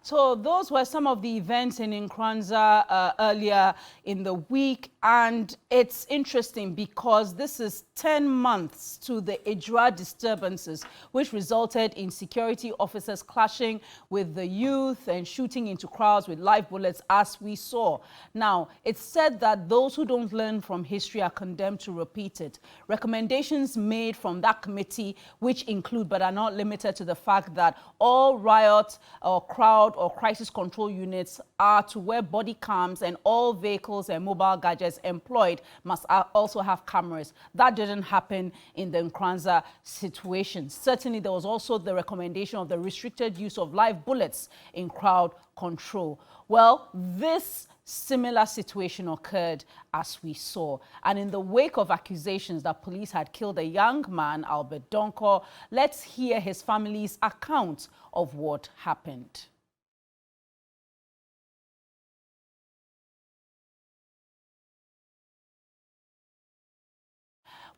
So those were some of the events in Nkoranza earlier in the week. And it's interesting because this is 10 months to the Ejura disturbances, which resulted in security officers clashing with the youth and shooting into crowds with live bullets, as we saw. Now, it's said that those who don't learn from history are condemned to repeat it. Recommendations made from that committee, which include but are not limited to the fact that all riot or crowd or crisis control units are to wear body cams, and all vehicles and mobile gadgets employed must also have cameras. That didn't happen in the Nkoranza situation. Certainly, there was also the recommendation of the restricted use of live bullets in crowd control. Well, this similar situation occurred, as we saw. And in the wake of accusations that police had killed a young man, Albert Donko, let's hear his family's account of what happened.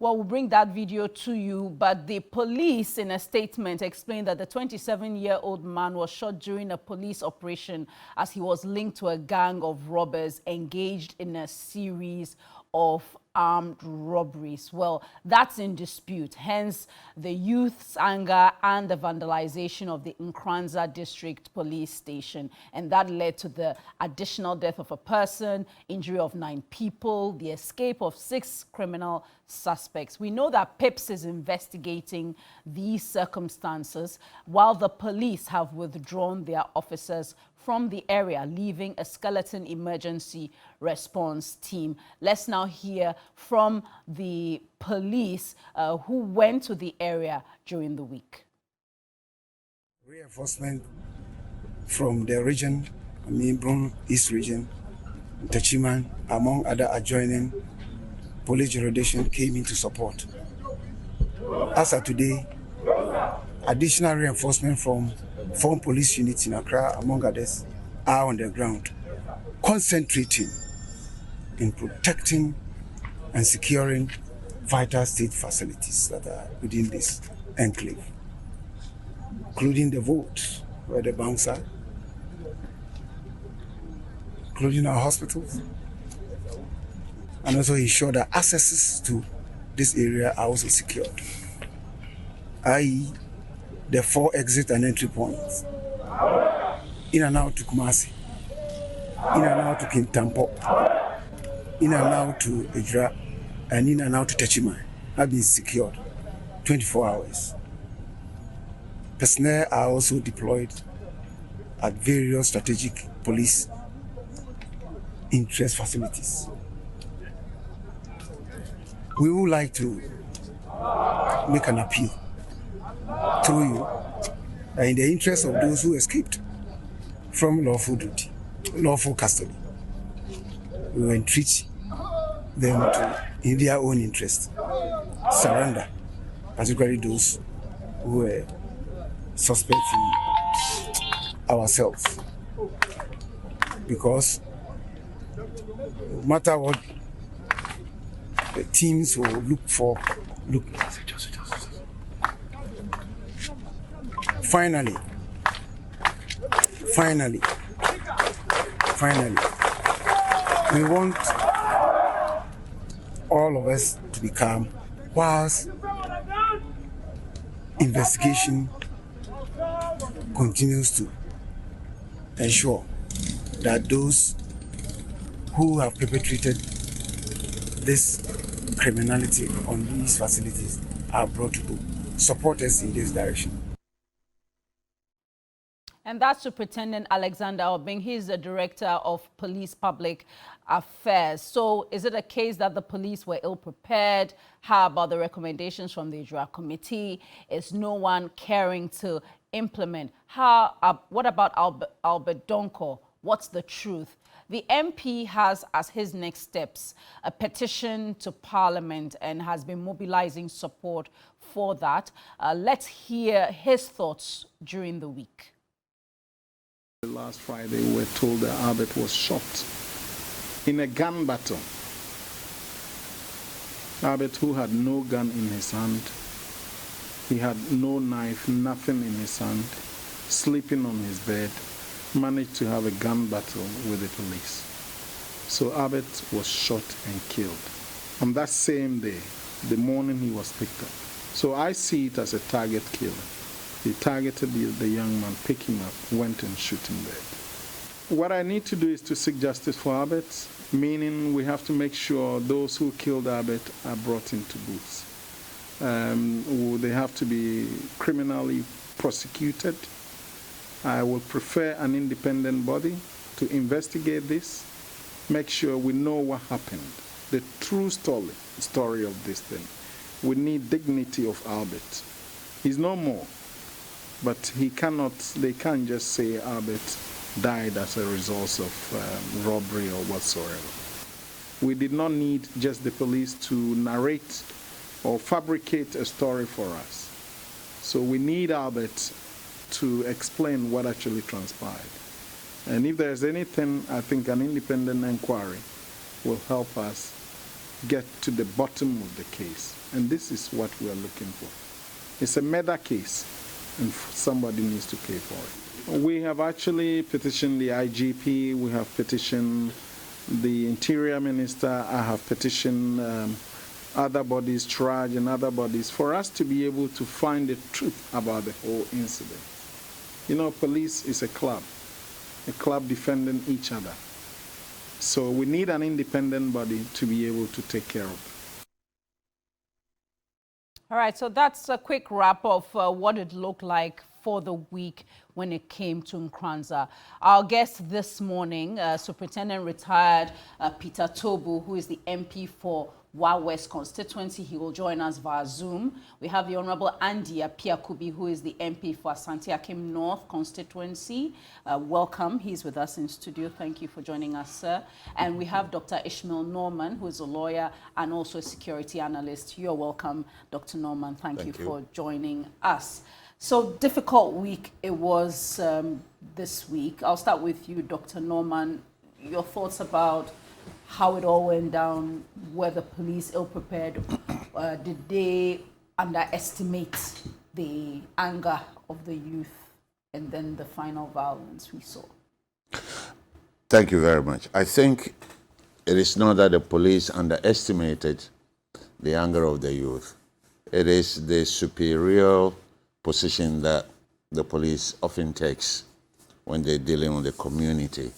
Well, we'll bring that video to you, but the police in a statement explained that the 27-year-old man was shot during a police operation as he was linked to a gang of robbers engaged in a series of armed robberies. Well, that's in dispute, hence the youth's anger and the vandalization of the Nkoranza district police station. And that led to the additional death of a person, injury of 9 people, the escape of 6 criminal suspects. We know that PIPS is investigating these circumstances, while the police have withdrawn their officers from the area, leaving a skeleton emergency response team. Let's now hear from the police who went to the area during the week. Reinforcement from the region, Brun East region, Tachiman, among other adjoining police jurisdiction, came into support. As of today, additional reinforcement from 4 police units in Accra, among others, are on the ground, concentrating in protecting and securing vital state facilities that are within this enclave, including the vaults where the banks are, including our hospitals, and also ensure that accesses to this area are also secured, i.e., the 4 exit and entry points, in and out to Kumasi, in and out to Kintampo, in and out to Ejura, and in and out to Techimai have been secured 24 hours. Personnel are also deployed at various strategic police interest facilities. We would like to make an appeal through you in the interest of those who escaped from lawful duty, lawful custody. We will entreat them to, in their own interest, surrender, particularly those who were suspecting ourselves. Because no matter what the teams will look for, finally, we want all of us to be calm whilst investigation continues to ensure that those who have perpetrated this criminality on these facilities are brought to book. Support us in this direction. And that's Superintendent Alexander Obing. He's the Director of Police Public Affairs. So is it a case that the police were ill-prepared? How about the recommendations from the Ejura Committee? Is no one caring to implement? What about Albert Donko? What's the truth? The MP has as his next steps a petition to Parliament and has been mobilizing support for that. Let's hear his thoughts during the week. Last Friday, we were told that Albert was shot in a gun battle. Albert, who had no gun in his hand, he had no knife, nothing in his hand, sleeping on his bed, managed to have a gun battle with the police. So Abed was shot and killed. On that same day, the morning he was picked up. So I see it as a target killer. He targeted the young man, picked him up, went and shoot him dead. What I need to do is to seek justice for Abed, meaning we have to make sure those who killed Abed are brought into booths. They have to be criminally prosecuted. I would prefer an independent body to investigate this, make sure we know what happened, the true story of this thing. We need dignity of Albert. He's no more, but they can't just say Albert died as a result of robbery or whatsoever. We did not need just the police to narrate or fabricate a story for us. So we need Albert to explain what actually transpired. And if there's anything, I think an independent inquiry will help us get to the bottom of the case. And this is what we are looking for. It's a murder case, and somebody needs to pay for it. We have actually petitioned the IGP, we have petitioned the Interior Minister, I have petitioned other bodies, Traj and other bodies, for us to be able to find the truth about the whole incident. You know, police is a club defending each other. So we need an independent body to be able to take care of it. All right, so that's a quick wrap of what it looked like for the week when it came to Nkoranza. Our guest this morning, Superintendent retired Peter Tobu, who is the MP for Wa West constituency. He will join us via Zoom. We have the Honorable Andy Apiakubi, who is the MP for Asante Akim North constituency. Welcome. He's with us in studio. Thank you for joining us, sir. And we have Dr. Ishmael Norman, who is a lawyer and also a security analyst. You're welcome, Dr. Norman. Thank you for joining us. So difficult week it was this week. I'll start with you, Dr. Norman. Your thoughts about how it all went down, were the police ill-prepared? Did they underestimate the anger of the youth and then the final violence we saw? Thank you very much. I think it is not that the police underestimated the anger of the youth. It is the superior position that the police often takes when they're dealing with the community.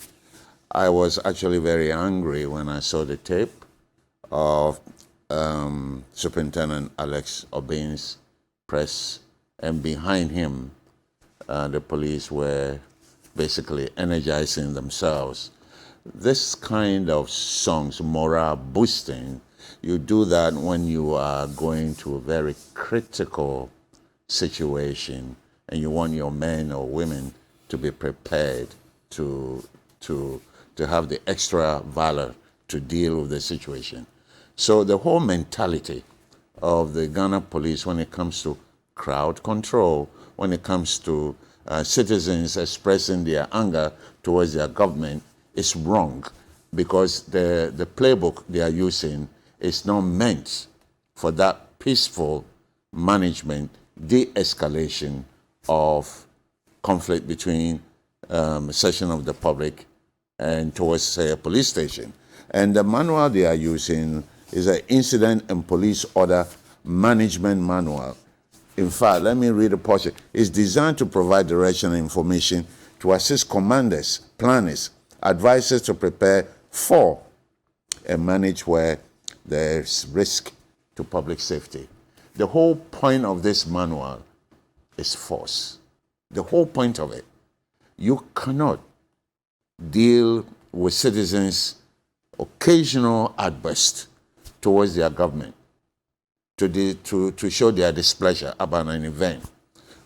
I was actually very angry when I saw the tape of Superintendent Alex Obin's press, and behind him, the police were basically energizing themselves. This kind of songs, morale boosting, you do that when you are going to a very critical situation and you want your men or women to be prepared to have the extra valor to deal with the situation. So the whole mentality of the Ghana police when it comes to crowd control, when it comes to citizens expressing their anger towards their government is wrong, because the playbook they are using is not meant for that peaceful management, de-escalation of conflict between a section of the public and towards, say, a police station. And the manual they are using is an Incident and Police Order Management Manual. In fact, let me read a portion. It's designed to provide direction and information to assist commanders, planners, advisors to prepare for and manage where there's risk to public safety. The whole point of this manual is force. The whole point of it. You cannot deal with citizens' occasional outburst towards their government to show their displeasure about an event.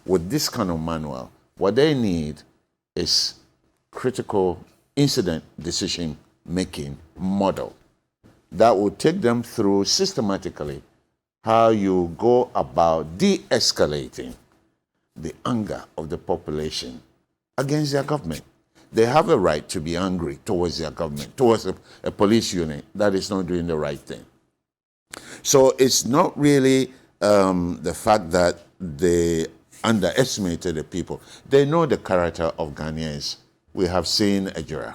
With this kind of manual, what they need is critical incident decision-making model that will take them through systematically how you go about de-escalating the anger of the population against their government. They have a right to be angry towards their government, towards a police unit that is not doing the right thing. So it's not really the fact that they underestimated the people. They know the character of Ghanaians We have seen Ejura.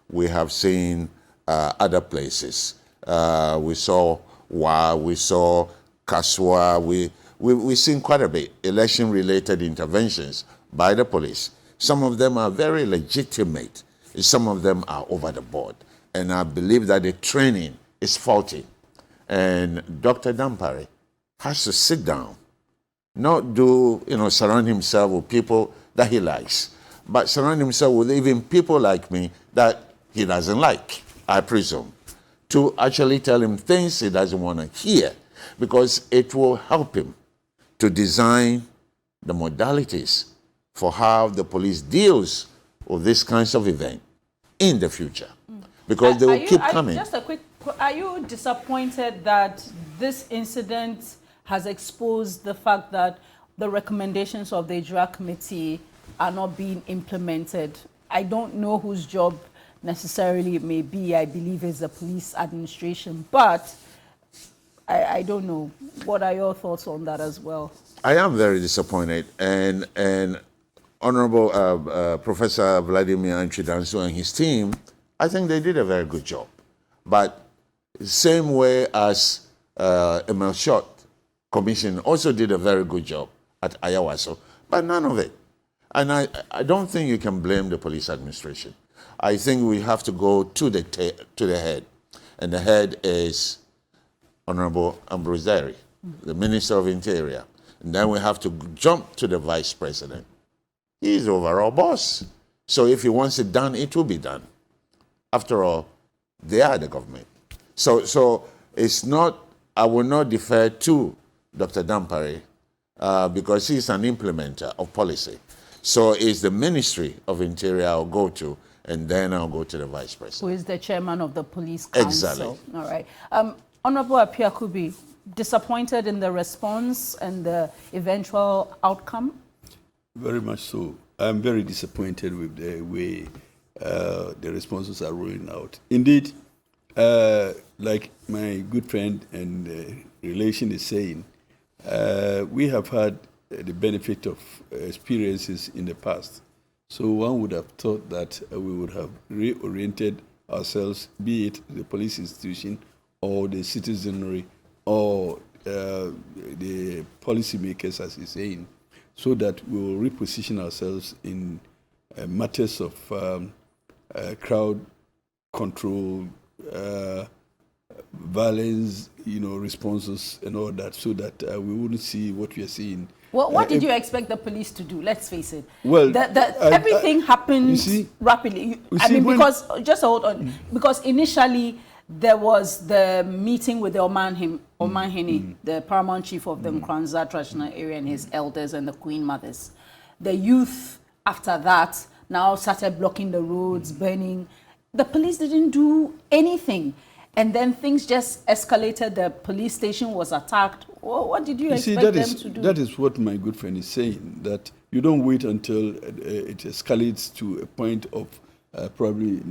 We have seen other places. We saw Wa, we saw Kaswa. We've seen quite a bit election-related interventions by the police. Some of them are very legitimate. Some of them are over the board. And I believe that the training is faulty. And Dr. Dampare has to sit down, not surround himself with people that he likes, but surround himself with even people like me that he doesn't like, I presume, to actually tell him things he doesn't want to hear, because it will help him to design the modalities for how the police deals with these kinds of events in the future, because they will keep coming. Just a quick, are you disappointed that this incident has exposed the fact that the recommendations of the Ejura Committee are not being implemented? I don't know whose job necessarily it may be. I believe it's the police administration, but I don't know. What are your thoughts on that as well? I am very disappointed, and Honorable Professor Vladimir Anchidansu and his team, I think they did a very good job. But same way as Emil Schott Commission also did a very good job at Ayawaso, but none of it. And I don't think you can blame the police administration. I think we have to go to the head, and the head is Honorable Ambrose Derry, the Minister of Interior. And then we have to jump to the Vice President. He's the overall boss. So if he wants it done, it will be done. After all, they are the government. So it's not, I will not defer to Dr. Dampare because he's an implementer of policy. So it's the Ministry of Interior I'll go to, and then I'll go to the Vice President. Who is the chairman of the Police Council. Exactly. All right. Honorable Apiakubi, disappointed in the response and the eventual outcome? Very much so. I'm very disappointed with the way the responses are rolling out. Indeed, like my good friend and relation is saying, we have had the benefit of experiences in the past. So one would have thought that we would have reoriented ourselves, be it the police institution or the citizenry or the policymakers, as he's saying, so that we will reposition ourselves in matters of crowd control, violence, responses and all that, so that we wouldn't see what we are seeing. Well, what did you expect the police to do? Let's face it. Well, everything happened rapidly. Because just hold on. Because initially there was the meeting with the Omanhene, the paramount chief of the Nkoranza traditional area, and his elders and the queen mothers. The youth, after that, now started blocking the roads, burning. The police didn't do anything. And then things just escalated. The police station was attacked. What did you expect them to do? That is what my good friend is saying, that you don't wait until it escalates to a point of probably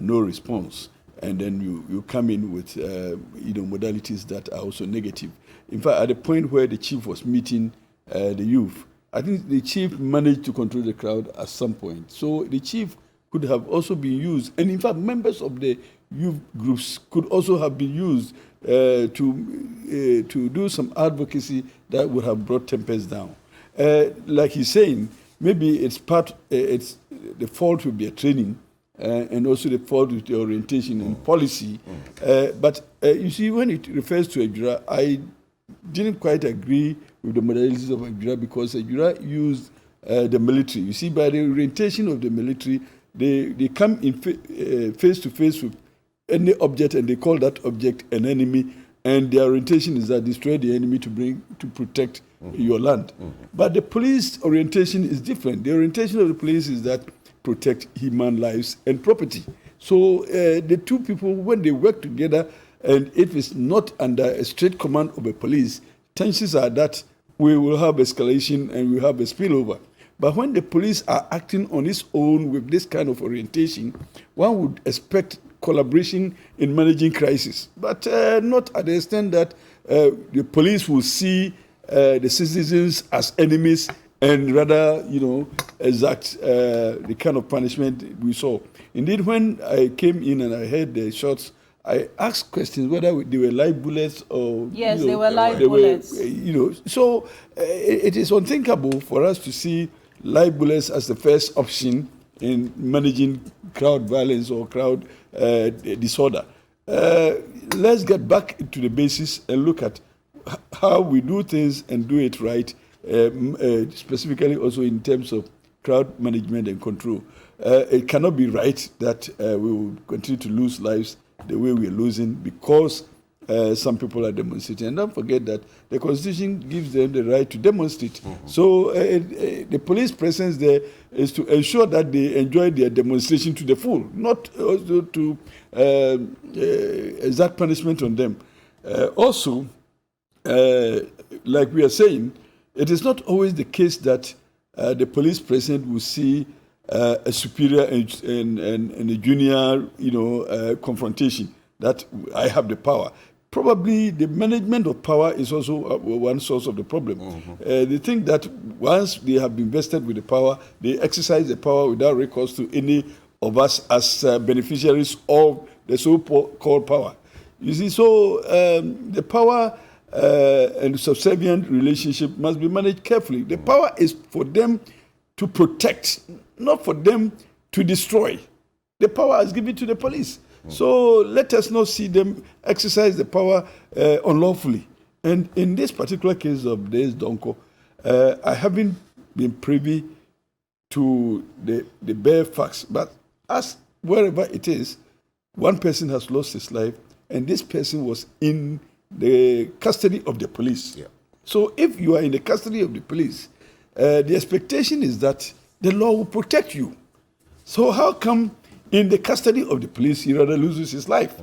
no response. And then you come in with modalities that are also negative. In fact, at the point where the chief was meeting the youth, I think the chief managed to control the crowd at some point. So the chief could have also been used, and in fact, members of the youth groups could also have been used to do some advocacy that would have brought tempers down. Like he's saying, maybe it's the fault will be a training, and also the fault with the orientation and policy. But you see, when it refers to Ejura, I didn't quite agree with the modalities of Ejura, because Ejura used the military. You see, by the orientation of the military, they come in face to face with any object, and they call that object an enemy, and their orientation is that destroy the enemy to protect your land. But the police orientation is different. The orientation of the police is that protect human lives and property. So the two people, when they work together, and if it's not under a straight command of the police, chances are that we will have escalation and we have a spillover. But when the police are acting on its own with this kind of orientation, one would expect collaboration in managing crisis, but not at the extent that the police will see the citizens as enemies and rather, exact the kind of punishment we saw. Indeed, when I came in and I heard the shots, I asked questions whether they were live bullets or yes, they were live bullets. So it is unthinkable for us to see live bullets as the first option in managing crowd violence or crowd disorder. Let's get back to the basis and look at how we do things and do it right, specifically also in terms of crowd management and control. It cannot be right that we will continue to lose lives the way we are losing because some people are demonstrating. And don't forget that the Constitution gives them the right to demonstrate. So the police presence there is to ensure that they enjoy their demonstration to the full, not also to exact punishment on them. Also, like we are saying, it is not always the case that the police present will see a superior and a junior, confrontation that I have the power. Probably the management of power is also one source of the problem. They think that once they have been vested with the power, they exercise the power without recourse to any of us as beneficiaries of the so-called power. You see, so the power and subservient relationship must be managed carefully. The power is for them to protect, not for them to destroy. The power is given to the police. So let us not see them exercise the power unlawfully. And in this particular case of this Donko, I haven't been privy to the bare facts, but as wherever it is, one person has lost his life, and this person was in the custody of the police. Yeah. So if you are in the custody of the police, the expectation is that the law will protect you. So how come in the custody of the police he rather loses his life?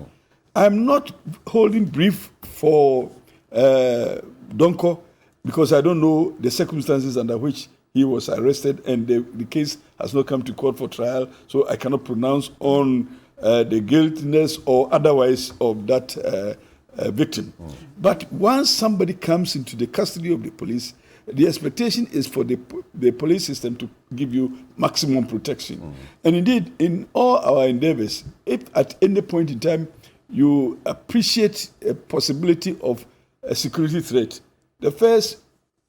I'm not holding brief for Donko because I don't know the circumstances under which he was arrested, and the case has not come to court for trial, so I cannot pronounce on the guiltiness or otherwise of that victim. But once somebody comes into the custody of the police, the expectation is for the police system to give you maximum protection. And indeed, in all our endeavors, if at any point in time you appreciate a possibility of a security threat, the first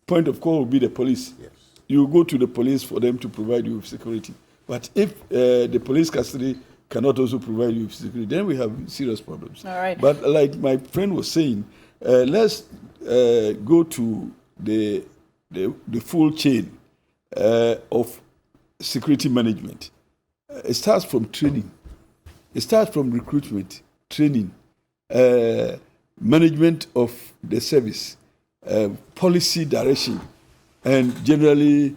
point of call will be the police. Yes. You go to the police for them to provide you with security. But if the police custody cannot also provide you with security, then we have serious problems. All right. But like my friend was saying, let's go to the full chain of security management. It starts from training. It starts from recruitment, training, management of the service, policy direction, and generally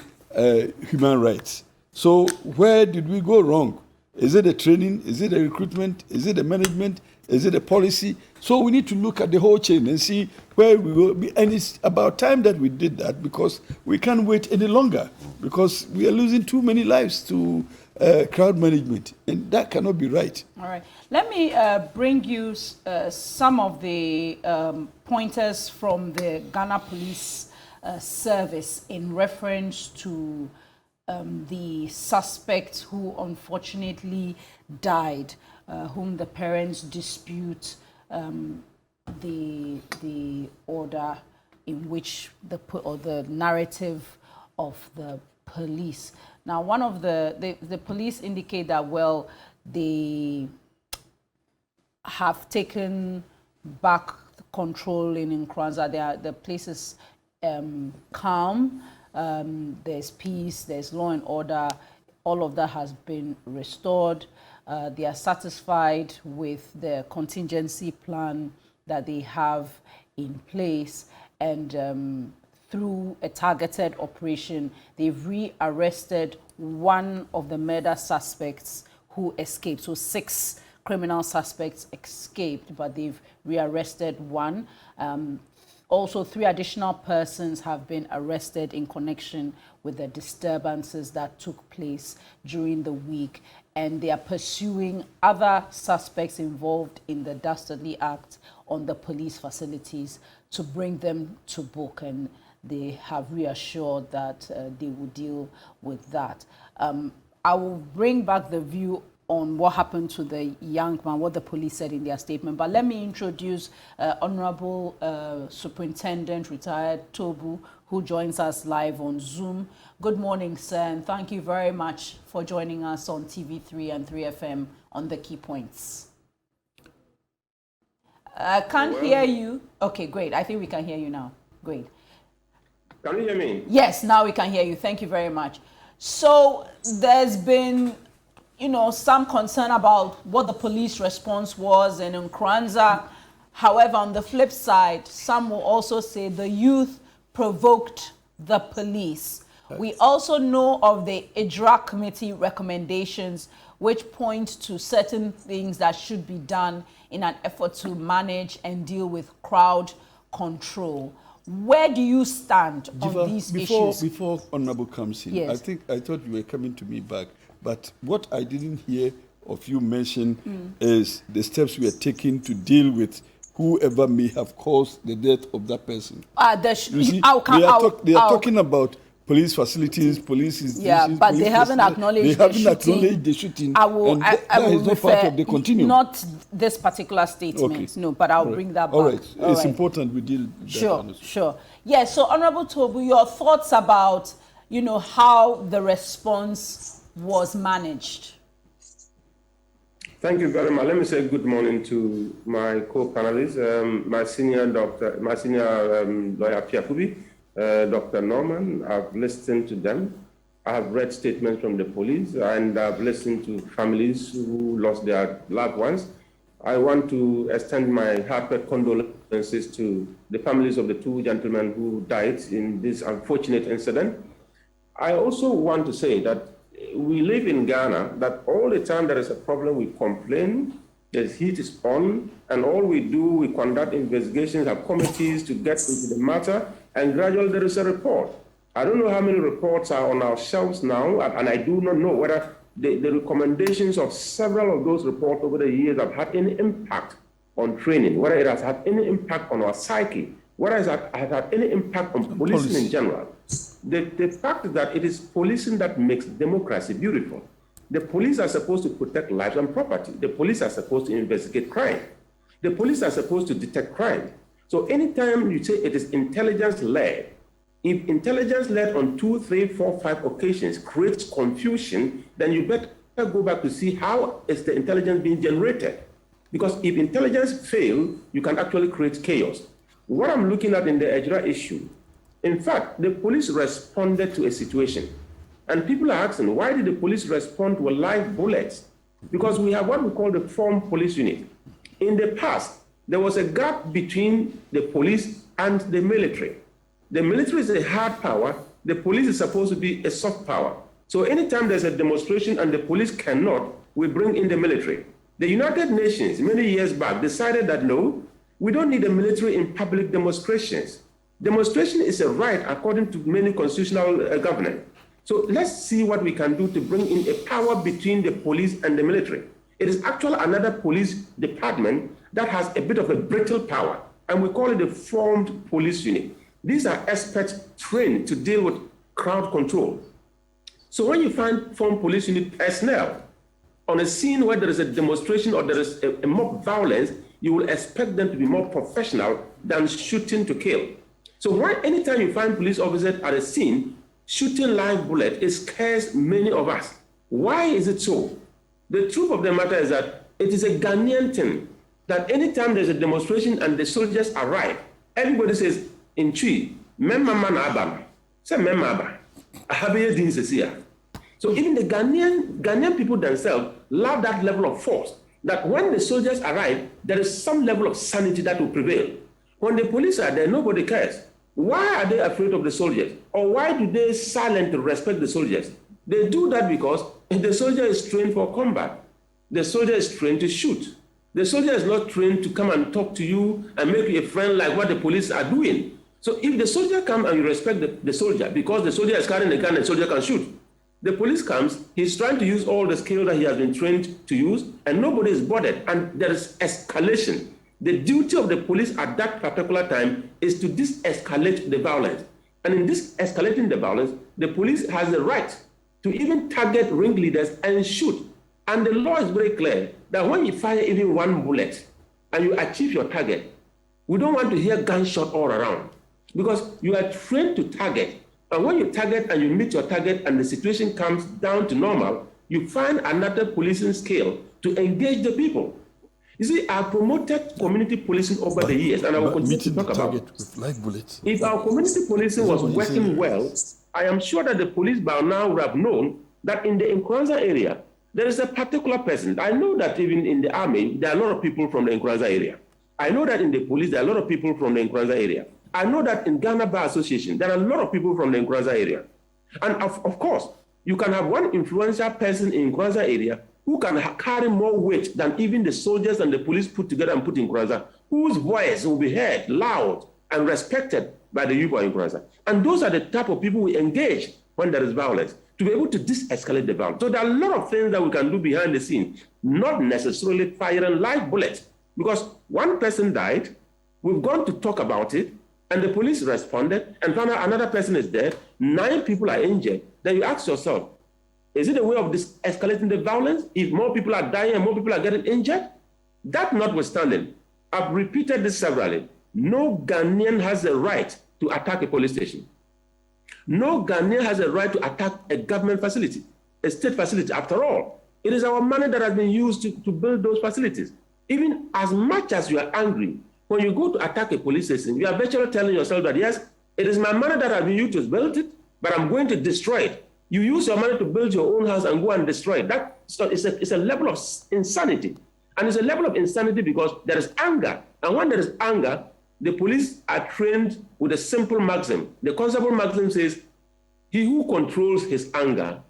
human rights. So where did we go wrong? Is it the training? Is it the recruitment? Is it the management? Is it the policy? So we need to look at the whole chain and see where we will be. And it's about time that we did that because we can't wait any longer because we are losing too many lives to crowd management. And that cannot be right. All right. Let me bring you some of the pointers from the Ghana Police Service in reference to the suspect who unfortunately died, whom the parents dispute the order in which the narrative of the police. Now, one of the police indicate that, well, they have taken back control in Nkoranza. The place is calm. There's peace, there's law and order, all of that has been restored. They are satisfied with the contingency plan that they have in place, and through a targeted operation, they've re-arrested one of the murder suspects who escaped. So 6 criminal suspects escaped, but they've re-arrested one. Also, 3 additional persons have been arrested in connection with the disturbances that took place during the week, and they are pursuing other suspects involved in the dastardly act on the police facilities to bring them to book. And they have reassured that they will deal with that. I will bring back the view on what happened to the young man, what the police said in their statement. But let me introduce Honorable Superintendent Retired Tobu, who joins us live on Zoom. Good morning, sir, and thank you very much for joining us on TV3 and 3FM on the key points. I can't hear you. Okay, great. I think we can hear you now. Great. Can you hear me? Yes, now we can hear you. Thank you very much. So there's been, some concern about what the police response was in Nkoranza. However, on the flip side, some will also say the youth provoked the police. We also know of the IDRA committee recommendations, which point to certain things that should be done in an effort to manage and deal with crowd control. Where do you stand on these issues? Before Honorable comes in, yes. I thought you were coming to me back, but what I didn't hear of you mention is the steps we are taking to deal with whoever may have caused the death of that person. You see, they are talking about police facilities, police institutions. But they haven't acknowledged the shooting. That is not part of the continuum. Not this particular statement, okay. No, but I'll bring that back. All right. It's important we deal with that. Sure. Yeah, so Honorable Tobu, your thoughts about, how the response was managed? Thank you very much. Let me say good morning to my co-panelists, my senior lawyer Pierre Kubi, Dr. Norman. I've listened to them. I have read statements from the police, and I've listened to families who lost their loved ones. I want to extend my heartfelt condolences to the families of the two gentlemen who died in this unfortunate incident. I also want to say that we live in Ghana, that all the time there is a problem, we complain, the heat is on, and all we do, we conduct investigations, have committees to get into the matter, and gradually there is a report. I don't know how many reports are on our shelves now, and I do not know whether the recommendations of several of those reports over the years have had any impact on training, whether it has had any impact on our psyche, whether it has had any impact on policing in general. The fact that it is policing that makes democracy beautiful. The police are supposed to protect lives and property. The police are supposed to investigate crime. The police are supposed to detect crime. So anytime you say it is intelligence-led, if intelligence-led on 2, 3, 4, 5 occasions creates confusion, then you better go back to see how is the intelligence being generated. Because if intelligence fails, you can actually create chaos. What I'm looking at in the IDRA issue, in fact, the police responded to a situation. And people are asking, why did the police respond with live bullets? Because we have what we call the formed police unit. In the past, there was a gap between the police and the military. The military is a hard power. The police is supposed to be a soft power. So anytime there's a demonstration and the police cannot, we bring in the military. The United Nations, many years back, decided that no, we don't need the military in public demonstrations. Demonstration is a right according to many constitutional governance. So let's see what we can do to bring in a power between the police and the military. It is actually another police department that has a bit of a brittle power, and we call it the formed police unit. These are experts trained to deal with crowd control. So when you find formed police unit personnel on a scene where there is a demonstration or there is a mob violence, you will expect them to be more professional than shooting to kill. So anytime you find police officers at a scene, shooting live bullet, it scares many of us. Why is it so? The truth of the matter is that it is a Ghanaian thing that anytime there's a demonstration and the soldiers arrive, everybody says, in Chi, memma man abam. Say memma abam. So even the Ghanaian people themselves love that level of force, that when the soldiers arrive, there is some level of sanity that will prevail. When the police are there, nobody cares. Why are they afraid of the soldiers? Or why do they silently respect the soldiers? They do that because the soldier is trained for combat. The soldier is trained to shoot. The soldier is not trained to come and talk to you and make you a friend like what the police are doing. So if the soldier comes and you respect the soldier because the soldier is carrying a gun and the soldier can shoot, the police comes, he's trying to use all the skill that he has been trained to use, and nobody is bothered, and there is escalation. The duty of the police at that particular time is to de-escalate the violence. And in this escalating the violence, the police has the right to even target ringleaders and shoot. And the law is very clear that when you fire even one bullet and you achieve your target, we don't want to hear gunshot all around because you are trained to target. And when you target and you meet your target and the situation comes down to normal, you find another policing scale to engage the people. You see, I promoted community policing over the years, and I will continue to talk about it. With live bullets. If our community policing was working well, I am sure that the police by now would have known that in the Nkoranza area, there is a particular person. I know that even in the army, there are a lot of people from the Nkoranza area. I know that in the police, there are a lot of people from the Nkoranza area. I know that in Ghana Bar Association, there are a lot of people from the Nkoranza area. And of course, you can have one influential person in Nkoranza area who can carry more weight than even the soldiers and the police put together and put in Nkoranza, whose voice will be heard loud and respected by the youth of Nkoranza. And those are the type of people we engage when there is violence, to be able to de-escalate the violence. So there are a lot of things that we can do behind the scenes, not necessarily firing live bullets, because one person died, we've gone to talk about it, and the police responded, and found out another person is dead, 9 people are injured. Then you ask yourself, is it a way of escalating the violence if more people are dying and more people are getting injured? That notwithstanding, I've repeated this severally, no Ghanaian has a right to attack a police station. No Ghanaian has a right to attack a government facility, a state facility. After all, it is our money that has been used to build those facilities. Even as much as you are angry, when you go to attack a police station, you are virtually telling yourself that, yes, it is my money that has been used to build it, but I'm going to destroy it. You use your money to build your own house and go and destroy it. It's a level of insanity. And it's a level of insanity because there is anger. And when there is anger, the police are trained with a simple maxim. The constable maxim says, he who controls his anger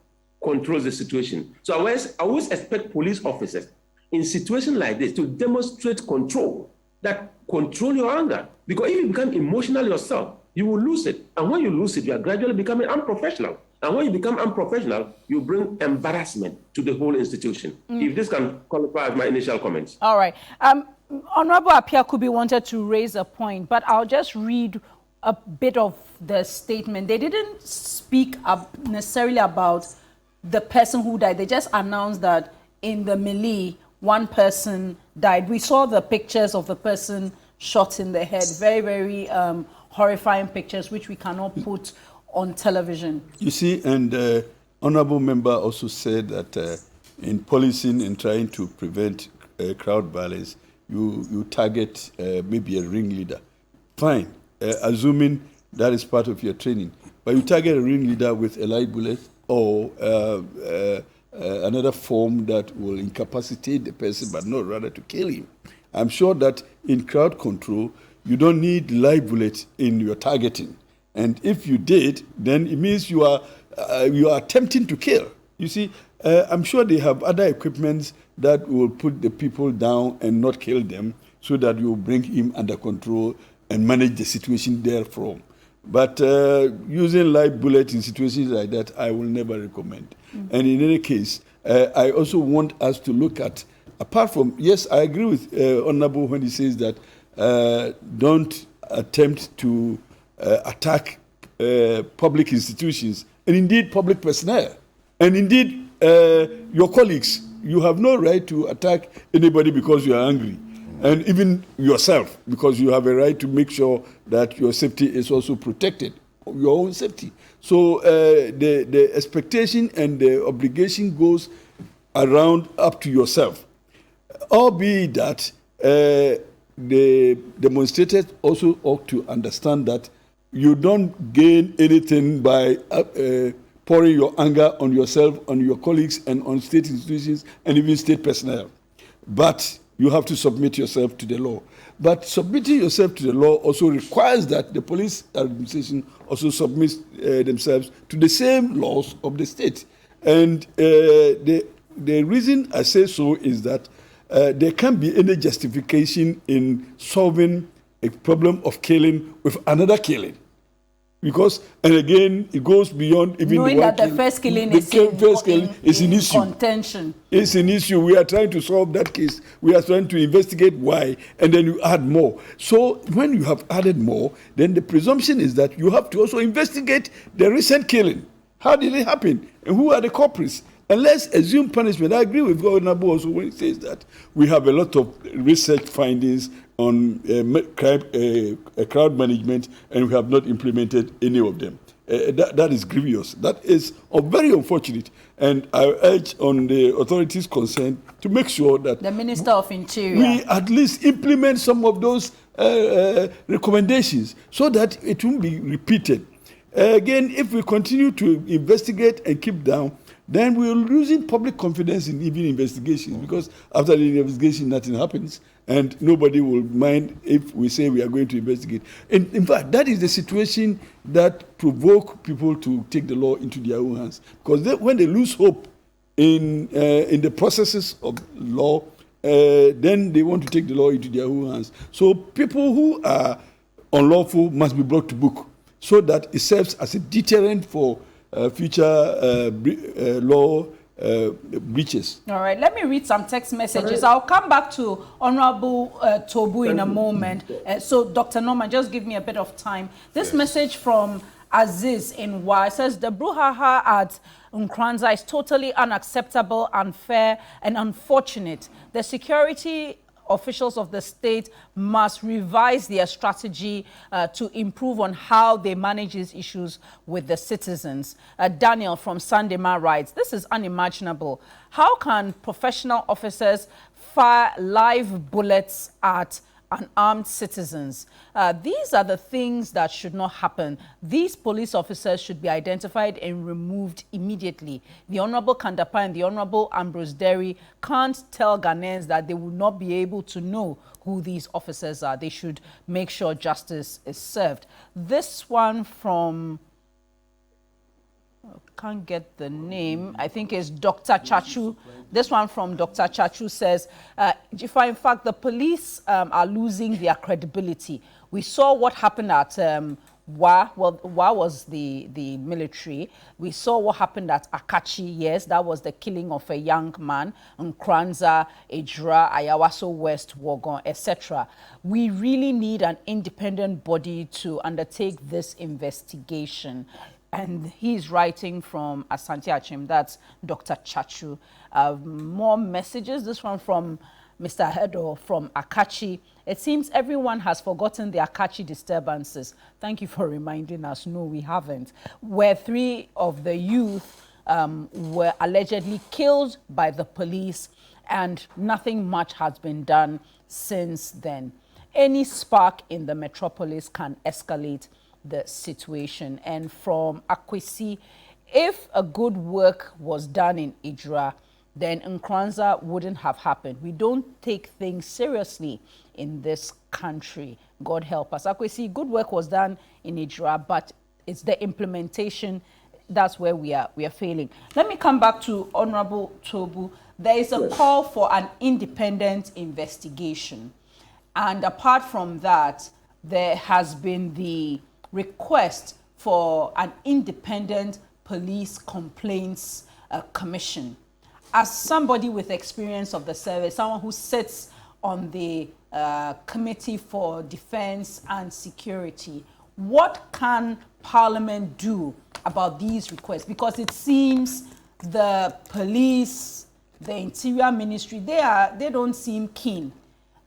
controls the situation. So I always expect police officers in situations like this to demonstrate control, that control your anger. Because if you become emotional yourself, you will lose it. And when you lose it, you are gradually becoming unprofessional. And when you become unprofessional, you bring embarrassment to the whole institution. If this can qualify as my initial comments. All right. Honorable Appiah-Kubi wanted to raise a point, but I'll just read a bit of the statement. They didn't speak necessarily about the person who died. They just announced that in the melee, one person died. We saw the pictures of the person shot in the head. Very, very horrifying pictures, which we cannot put on television. You see, and honorable member also said that in policing and trying to prevent crowd violence, you target maybe a ringleader. Fine, assuming that is part of your training. But you target a ringleader with a live bullet or another form that will incapacitate the person, but not rather to kill him. I'm sure that in crowd control, you don't need live bullets in your targeting. And if you did, then it means you are attempting to kill. You see, I'm sure they have other equipments that will put the people down and not kill them, so that you bring him under control and manage the situation therefrom. But using live bullets in situations like that, I will never recommend. And in any case, I also want us to look at, apart from, yes, I agree with Honorable when he says that don't attempt to attack public institutions, and indeed public personnel, and indeed your colleagues. You have no right to attack anybody because you are angry, and even yourself, because you have a right to make sure that your safety is also protected, your own safety. So the expectation and the obligation goes around up to yourself, albeit that the demonstrators also ought to understand that you don't gain anything by pouring your anger on yourself, on your colleagues, and on state institutions, and even state personnel. But you have to submit yourself to the law. But submitting yourself to the law also requires that the police administration also submits themselves to the same laws of the state. And the reason I say so is that there can't be any justification in solving a problem of killing with another killing. Because, and again, it goes beyond even knowing the that the killing. first killing The is first killing is an issue. contention. It's an issue. We are trying to solve that case. We are trying to investigate why, and then you add more. So when you have added more, then the presumption is that you have to also investigate the recent killing. How did it happen? And who are the culprits? And let's assume punishment. I agree with Governor Bo also when he says that we have a lot of research findings on crowd management, and we have not implemented any of them. That is grievous. That is very unfortunate. And I urge on the authorities concerned to make sure that the Minister of Interior, we at least implement some of those recommendations so that it won't be repeated. Again, if we continue to investigate and keep down, then we are losing public confidence in even investigations, because after the investigation, nothing happens, and nobody will mind if we say we are going to investigate. And in fact, that is the situation that provoke people to take the law into their own hands, because when they lose hope in the processes of law, then they want to take the law into their own hands. So people who are unlawful must be brought to book, so that it serves as a deterrent for future law breaches. All right, let me read some text messages. I'll come back to Honorable Tobu in a moment. So, Dr. Norman, just give me a bit of time. This message from Aziz in Y says, the brouhaha at Nkoranza is totally unacceptable, unfair, and unfortunate. The security officials of the state must revise their strategy to improve on how they manage these issues with the citizens. Daniel from Sandema writes, this is unimaginable. How can professional officers fire live bullets at unarmed citizens? These are the things that should not happen. These police officers should be identified and removed immediately. The Honorable Kandapa and the Honorable Ambrose Derry can't tell Ghanaians that they will not be able to know who these officers are. They should make sure justice is served. This one from, can't get the name, I think it's Dr. Chachu. This one from Dr. Chachu says, in fact, the police are losing their credibility. We saw what happened at Wa. Well, Wa was the military. We saw what happened at Akachi. Yes, that was the killing of a young man. Nkoranza, Ejura, Ayawaso West, Wogon, etc. We really need an independent body to undertake this investigation. And he's writing from Asante Achim, that's Dr. Chachu. More messages, this one from Mr. Hedo from Akachi. It seems everyone has forgotten the Akachi disturbances. Thank you for reminding us. No, we haven't. Where 3 of the youth were allegedly killed by the police, and nothing much has been done since then. Any spark in the metropolis can escalate the situation. And from Akwesi, if a good work was done in Ijra, then Nkoranza wouldn't have happened. We don't take things seriously in this country. God help us. Akwesi, good work was done in Ijra, but it's the implementation that's where we are failing. Let me come back to Honorable Tobu. There is a call for an independent investigation. And apart from that, there has been the request for an independent police complaints commission. As somebody with experience of the service, someone who sits on the Committee for Defense and Security, what can Parliament do about these requests? Because it seems the police, the Interior Ministry, they don't seem keen,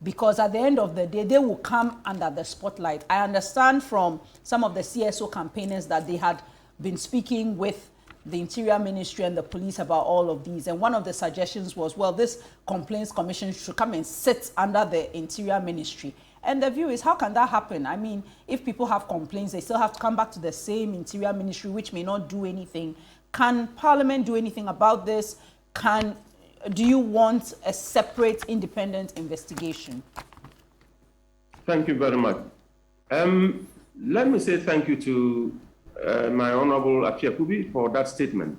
because at the end of the day, they will come under the spotlight. I understand from some of the CSO campaigners that they had been speaking with the Interior Ministry and the police about all of these. And one of the suggestions was, well, this complaints commission should come and sit under the Interior Ministry. And the view is, how can that happen? I mean, if people have complaints, they still have to come back to the same Interior Ministry, which may not do anything. Can Parliament do anything about this? Do you want a separate independent investigation? Thank you very much. Let me say thank you to my Honorable Apiakubi for that statement.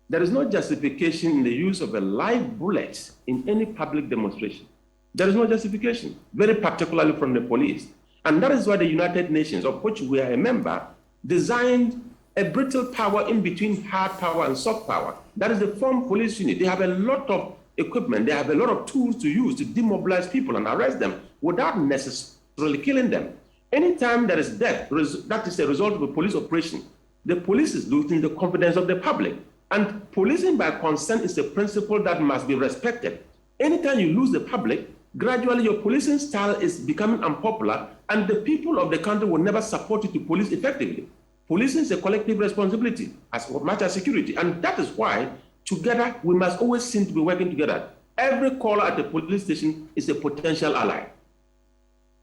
There is no justification in the use of a live bullet in any public demonstration. There is no justification, very particularly from the police. And that is why the United Nations, of which we are a member, designed a brittle power in between hard power and soft power. That is the form police unit. They have a lot of equipment. They have a lot of tools to use to demobilize people and arrest them without necessarily killing them. Anytime there is death, that is a result of a police operation, the police is losing the confidence of the public. And policing by consent is a principle that must be respected. Anytime you lose the public, gradually your policing style is becoming unpopular, and the people of the country will never support you to police effectively. Policing is a collective responsibility as much as security, and that is why together we must always seem to be working together. Every caller at the police station is a potential ally.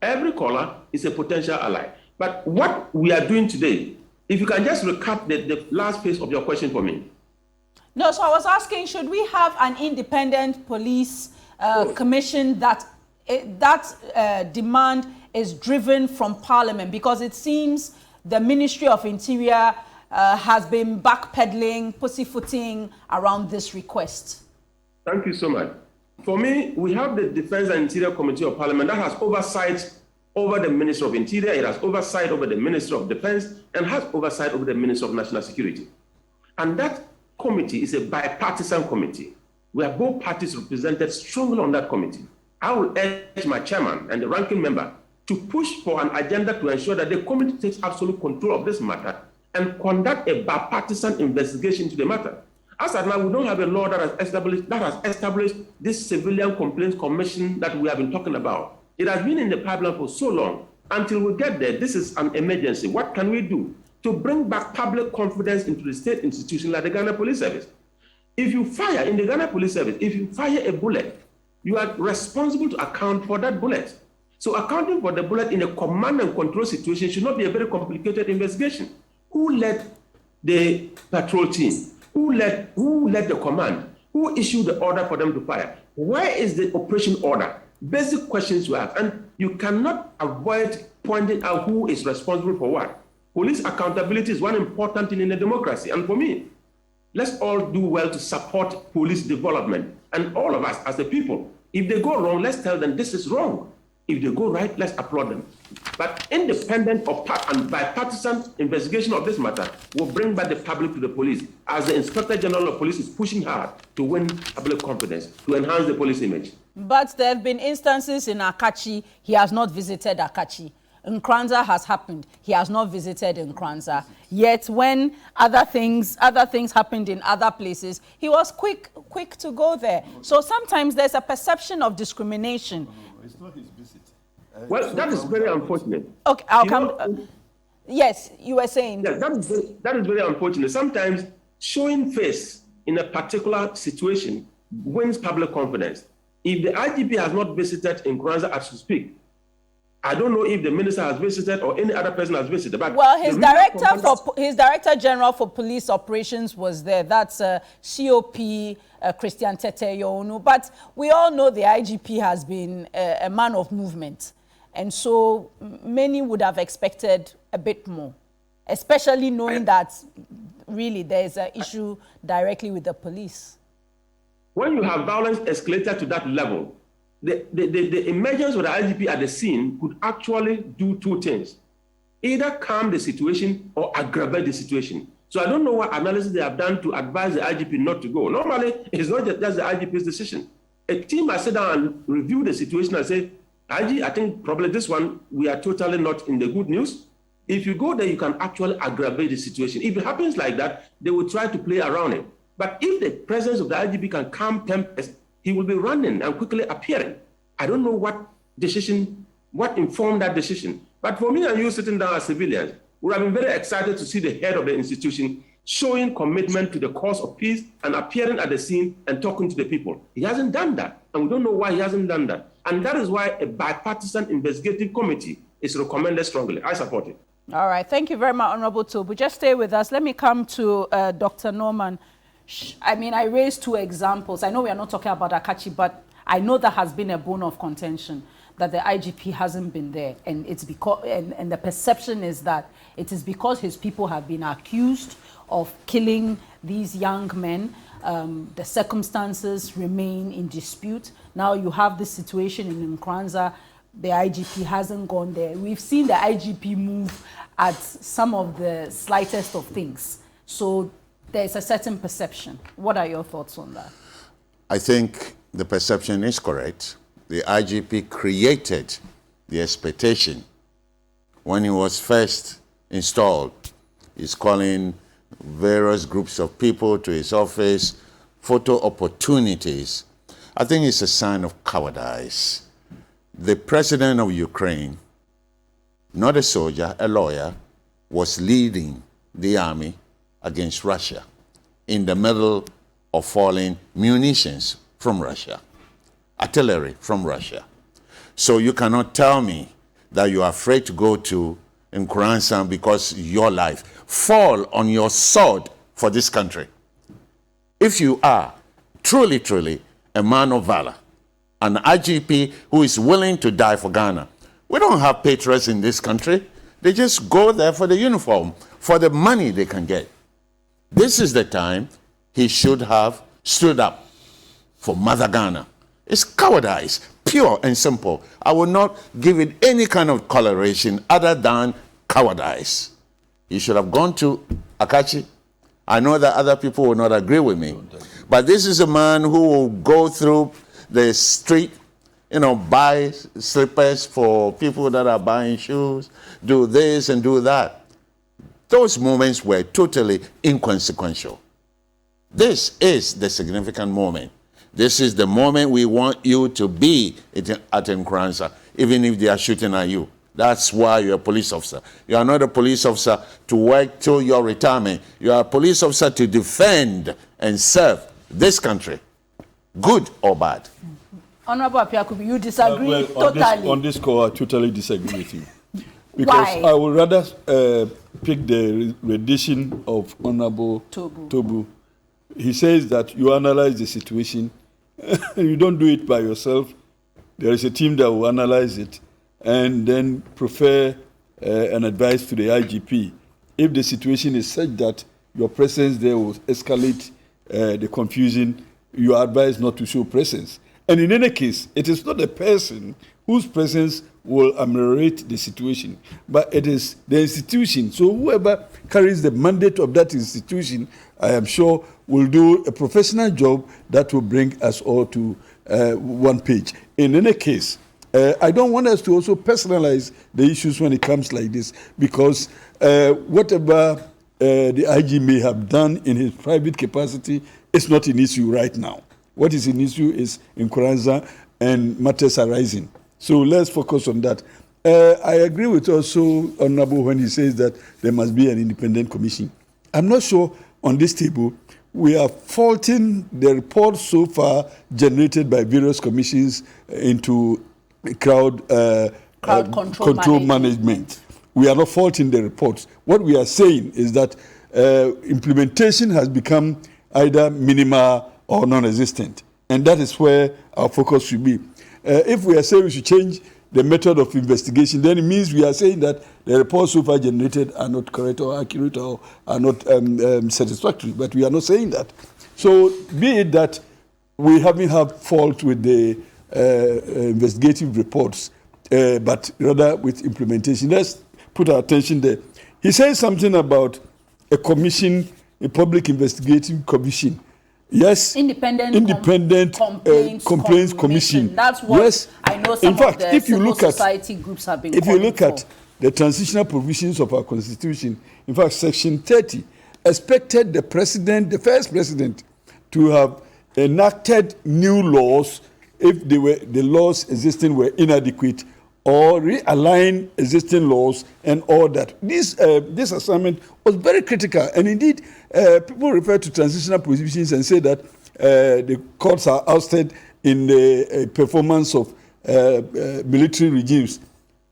Every caller is a potential ally. But what we are doing today, if you can just recap the last phase of your question for me. No, so I was asking, should we have an independent police commission that demand is driven from Parliament? Because it seems the Ministry of Interior has been backpedaling, pussyfooting around this request. Thank you so much. For me, we have the Defense and Interior Committee of Parliament that has oversight over the Minister of Interior, it has oversight over the Minister of Defense, and has oversight over the Minister of National Security. And that committee is a bipartisan committee, where both parties represented strongly on that committee. I will urge my chairman and the ranking member to push for an agenda to ensure that the committee takes absolute control of this matter and conduct a bipartisan investigation into the matter. As of now, we don't have a law that has established this Civilian Complaints Commission that we have been talking about. It has been in the pipeline for so long. Until we get there, this is an emergency. What can we do to bring back public confidence into the state institution like the Ghana Police Service? If you fire in the Ghana Police Service, if you fire a bullet, you are responsible to account for that bullet. So accounting for the bullet in a command and control situation should not be a very complicated investigation. Who led the patrol team? Who led the command? Who issued the order for them to fire? Where is the operation order? Basic questions you have, and you cannot avoid pointing out who is responsible for what. Police accountability is one important thing in a democracy, and for me, let's all do well to support police development, and all of us as the people. If they go wrong, let's tell them this is wrong. If they go right, let's applaud them. But independent of and bipartisan investigation of this matter will bring back the public to the police, as the Inspector General of Police is pushing hard to win public confidence, to enhance the police image. But there have been instances in Akachi, he has not visited Akachi. Nkoranza has happened, he has not visited Nkoranza. Yet when other things happened in other places, he was quick to go there. So sometimes there's a perception of discrimination. It's not his visit. Well, that is very unfortunate. Okay, I'll come. Yes, you were saying. Yeah, that is very unfortunate. Sometimes showing face in a particular situation wins public confidence. If the IGP has not visited Nkoranza as we speak, I don't know if the minister has visited or any other person has visited. But well, his director general for police operations was there. That's COP Christian Teteyonu. But we all know the IGP has been a man of movement, and so many would have expected a bit more, especially knowing that really there is an issue directly with the police. When you have violence escalated to that level, the emergence of the IGP at the scene could actually do two things: either calm the situation or aggravate the situation. So I don't know what analysis they have done to advise the IGP not to go. Normally, it's not just the IGP's decision. A team has sat down and reviewed the situation and said, IG, I think probably this one, we are totally not in the good news. If you go there, you can actually aggravate the situation. If it happens like that, they will try to play around it. But if the presence of the IGP can calm tempest, he will be running and quickly appearing. I don't know what informed that decision. But for me and you sitting down as civilians, we have been very excited to see the head of the institution showing commitment to the cause of peace and appearing at the scene and talking to the people. He hasn't done that, and we don't know why he hasn't done that. And that is why a bipartisan investigative committee is recommended strongly. I support it. All right. Thank you very much, Honorable Tobu. Just stay with us. Let me come to Dr. Norman. I mean, I raised two examples. I know we are not talking about Akachi, but I know that has been a bone of contention, that the IGP hasn't been there. And it's because, and the perception is that it is because his people have been accused of killing these young men. The circumstances remain in dispute. Now you have this situation in Nkoranza. The IGP hasn't gone there. We've seen the IGP move at some of the slightest of things. So there's a certain perception. What are your thoughts on that? I think the perception is correct. The IGP created the expectation when he was first installed. He's calling various groups of people to his office, photo opportunities. I think it's a sign of cowardice. The president of Ukraine, not a soldier, a lawyer, was leading the army against Russia in the middle of falling munitions from Russia, artillery from Russia. So you cannot tell me that you are afraid to go to Nkoranza because your life fall on your sword for this country. If you are truly, truly a man of valor, an IGP who is willing to die for Ghana, we don't have patriots in this country. They just go there for the uniform, for the money they can get. This is the time he should have stood up for Mother Ghana. It's cowardice, pure and simple. I will not give it any kind of coloration other than cowardice. He should have gone to Akachi. I know that other people will not agree with me, but this is a man who will go through the street, buy slippers for people that are buying shoes, do this and do that. Those moments were totally inconsequential. This is the significant moment. This is the moment we want you to be at Nkoranza, even if they are shooting at you. That's why you're a police officer. You are not a police officer to work till your retirement. You are a police officer to defend and serve this country, good or bad. Honorable Apiakubi, you disagree totally. On this score, I totally disagree with you. Because Why? I would rather pick the rendition of Honorable Tobu. He says that you analyze the situation. You don't do it by yourself. There is a team that will analyze it and then prefer an advice to the IGP. If the situation is such that your presence there will escalate the confusion, you are advised not to show presence. And in any case, it is not a person whose presence will ameliorate the situation, but it is the institution. So whoever carries the mandate of that institution, I am sure, will do a professional job that will bring us all to one page. In any case, I don't want us to also personalize the issues when it comes like this, because whatever the IG may have done in his private capacity is not an issue right now. What is an issue is Nkoranza and matters arising. So let's focus on that. I agree with also Honorable when he says that there must be an independent commission. I'm not sure on this table we are faulting the reports so far generated by various commissions into crowd control management. We are not faulting the reports. What we are saying is that implementation has become either minimal or non-existent. And that is where our focus should be. If we are saying we should change the method of investigation, then it means we are saying that the reports so far generated are not correct or accurate or are not satisfactory. But we are not saying that. So be it that we haven't had fault with the investigative reports, but rather with implementation. Let's put our attention there. He says something about a commission, a public investigative commission. Yes, independent complaints commission. That's what yes. I know some in fact, of the civil society groups have been calling for. If you look at the transitional provisions of our constitution, in fact, section 30 expected the president, the first president, to have enacted new laws if the laws existing were inadequate, or realign existing laws and all that. This assignment was very critical, and indeed, people refer to transitional provisions and say that the courts are ousted in the performance of military regimes,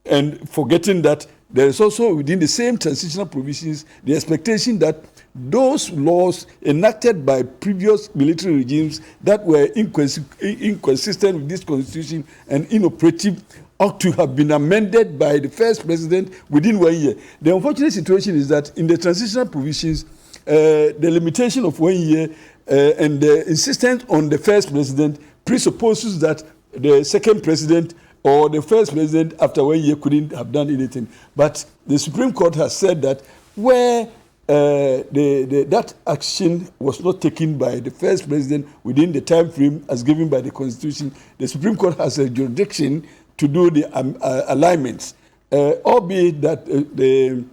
and forgetting that there is also within the same transitional provisions the expectation that those laws enacted by previous military regimes that were inconsistent with this constitution and inoperative ought to have been amended by the first president within 1 year. The unfortunate situation is that in the transitional provisions, the limitation of 1 year and the insistence on the first president presupposes that the second president or the first president after 1 year couldn't have done anything. But the Supreme Court has said that where that action was not taken by the first president within the time frame as given by the Constitution, the Supreme Court has a jurisdiction to do the alignments, albeit that the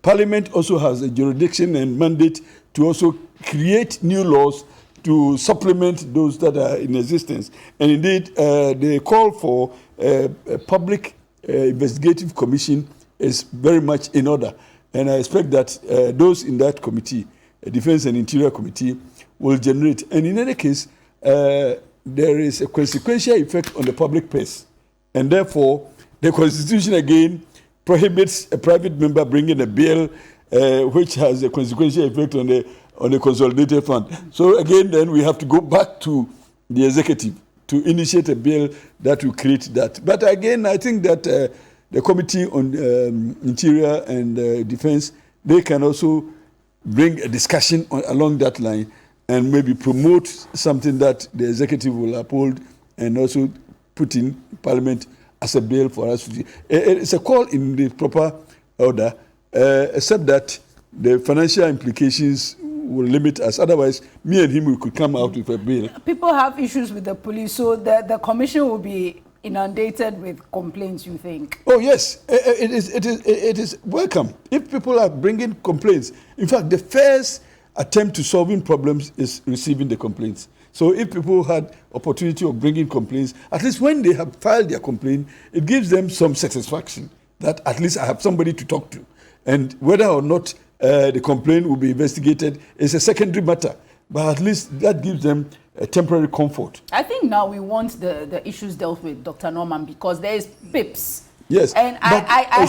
Parliament also has a jurisdiction and mandate to also create new laws to supplement those that are in existence. And indeed, the call for a public investigative commission is very much in order. And I expect that those in that committee, Defense and Interior Committee, will generate. And in any case, there is a consequential effect on the public purse. And therefore, the Constitution again prohibits a private member bringing a bill which has a consequential effect on the consolidated fund. So again, then we have to go back to the executive to initiate a bill that will create that. But again, I think that the Committee on Interior and Defense, they can also bring a discussion along that line and maybe promote something that the executive will uphold and also put in Parliament as a bill for us to see. It's a call in the proper order, except that the financial implications will limit us. Otherwise, me and him, we could come out with a bill. People have issues with the police, so the commission will be inundated with complaints, you think? Oh, yes. It is welcome. If people are bringing complaints, in fact, the first attempt to solving problems is receiving the complaints. So if people had opportunity of bringing complaints, at least when they have filed their complaint, it gives them some satisfaction that at least I have somebody to talk to. And whether or not the complaint will be investigated is a secondary matter. But at least that gives them a temporary comfort. I think now we want the issues dealt with, Dr. Norman, because there is PIPs. Yes, and I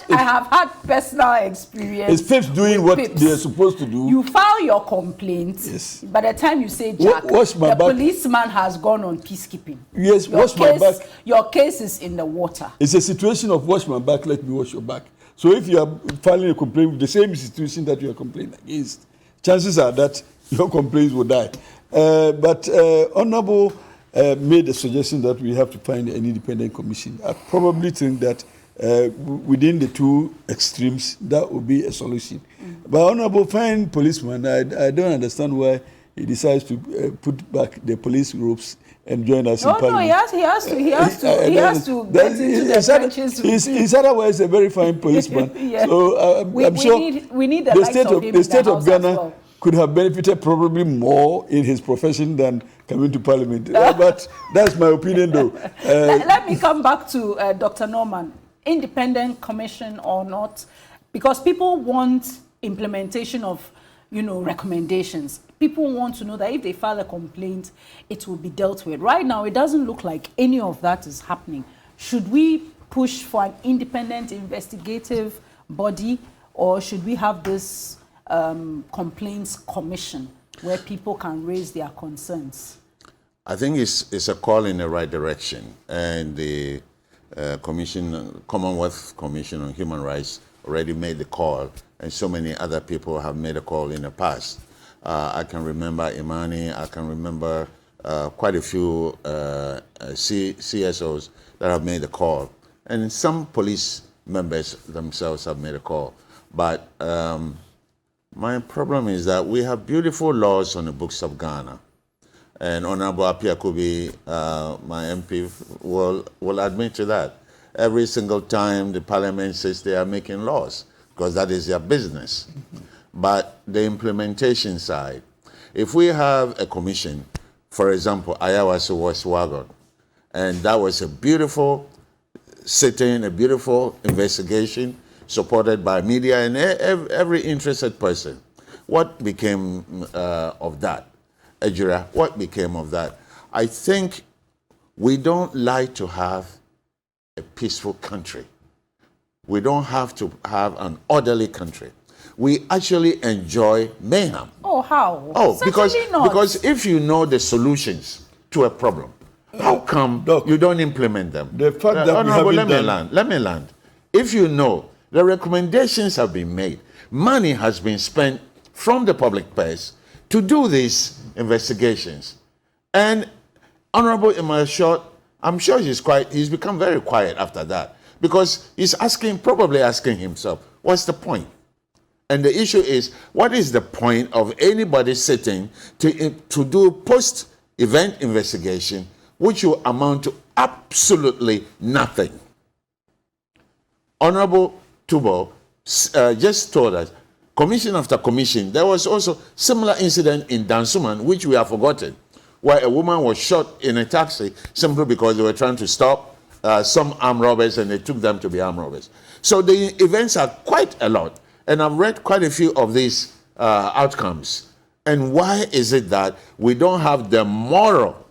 have had personal experience. Is PIPs doing what PIPs. they are supposed to do? You file your complaint. Yes. By the time you say, Jack, the policeman has gone on peacekeeping. Yes, wash my back. Your case is in the water. It's a situation of wash my back, let me wash your back. So if you are filing a complaint with the same institution that you are complaining against, chances are that your complaints will die. But Honorable made a suggestion that we have to find an independent commission. I probably think that within the two extremes, that would be a solution. But Honorable, fine policeman, I don't understand why he decides to put back the police ropes and join us in Parliament. No, he has to get into the trenches. He's otherwise a very fine policeman. Yes. So I'm sure we need the state of Ghana could have benefited probably more in his profession than coming to Parliament. But that's my opinion, though. Let me come back to Dr. Norman. Independent commission or not, because people want implementation of, recommendations. People want to know that if they file a complaint, it will be dealt with. Right now, it doesn't look like any of that is happening. Should we push for an independent investigative body, or should we have this complaints commission where people can raise their concerns? I think it's a call in the right direction, and the Commonwealth Commission on Human Rights already made the call, and so many other people have made a call in the past. I can remember Imani, I can remember quite a few CSOs that have made a call, and some police members themselves have made a call. But my problem is that we have beautiful laws on the books of Ghana. And Honorable Apia Kubi, my MP, will admit to that. Every single time the Parliament says they are making laws, because that is their business. But the implementation side, if we have a commission, for example, Ayawaso West Wagon, and that was a beautiful sitting, a beautiful investigation, supported by media and every interested person. What became of that? Ejira, what became of that? I think we don't like to have a peaceful country. We don't have to have an orderly country. We actually enjoy mayhem. Oh, how? Oh, because if you know the solutions to a problem, how come you don't implement them? The fact that let me land. If you know the recommendations have been made, money has been spent from the public purse to do these investigations, and Honorable Emma Short I'm sure he's become very quiet after that, because he's probably asking himself, what's the point? And the issue is, what is the point of anybody sitting to do post-event investigation, which will amount to absolutely nothing? Honorable Tubo just told us, commission after commission, there was also similar incident in Dansuman, which we have forgotten, where a woman was shot in a taxi simply because they were trying to stop some armed robbers, and they took them to be armed robbers. So the events are quite a lot, and I've read quite a few of these outcomes. And why is it that we don't have the moral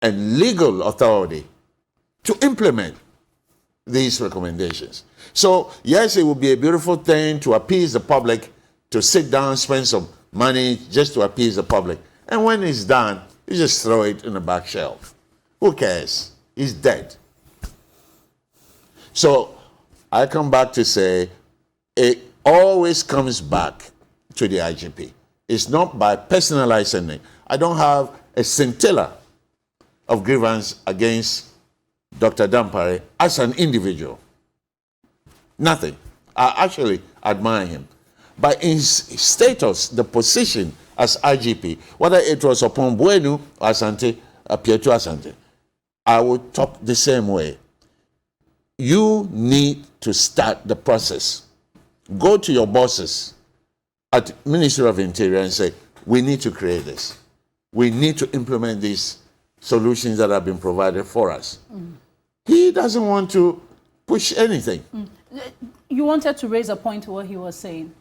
and legal authority to implement these recommendations? So yes, it would be a beautiful thing to appease the public, to sit down, spend some money just to appease the public. And when it's done, you just throw it in the back shelf. Who cares? He's dead. So I come back to say, it always comes back to the IGP. It's not by personalizing it. I don't have a scintilla of grievance against Dr. Dampare as an individual. Nothing. I actually admire him. But in his status, the position as IGP, whether it was upon Bueno or Asante, Pietro Asante, I would talk the same way. You need to start the process. Go to your bosses at Ministry of Interior and say, we need to create this. We need to implement these solutions that have been provided for us. He doesn't want to push anything. You wanted to raise a point to what he was saying.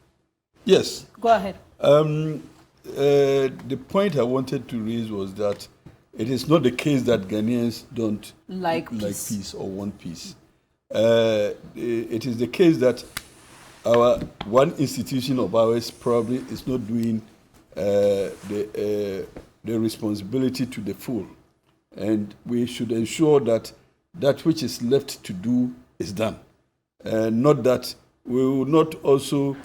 Yes. Go ahead. The point I wanted to raise was that it is not the case that Ghanaians don't like peace or want peace. It is the case that our one institution of ours probably is not doing the responsibility to the full. And we should ensure that that which is left to do is done. Not that we will not also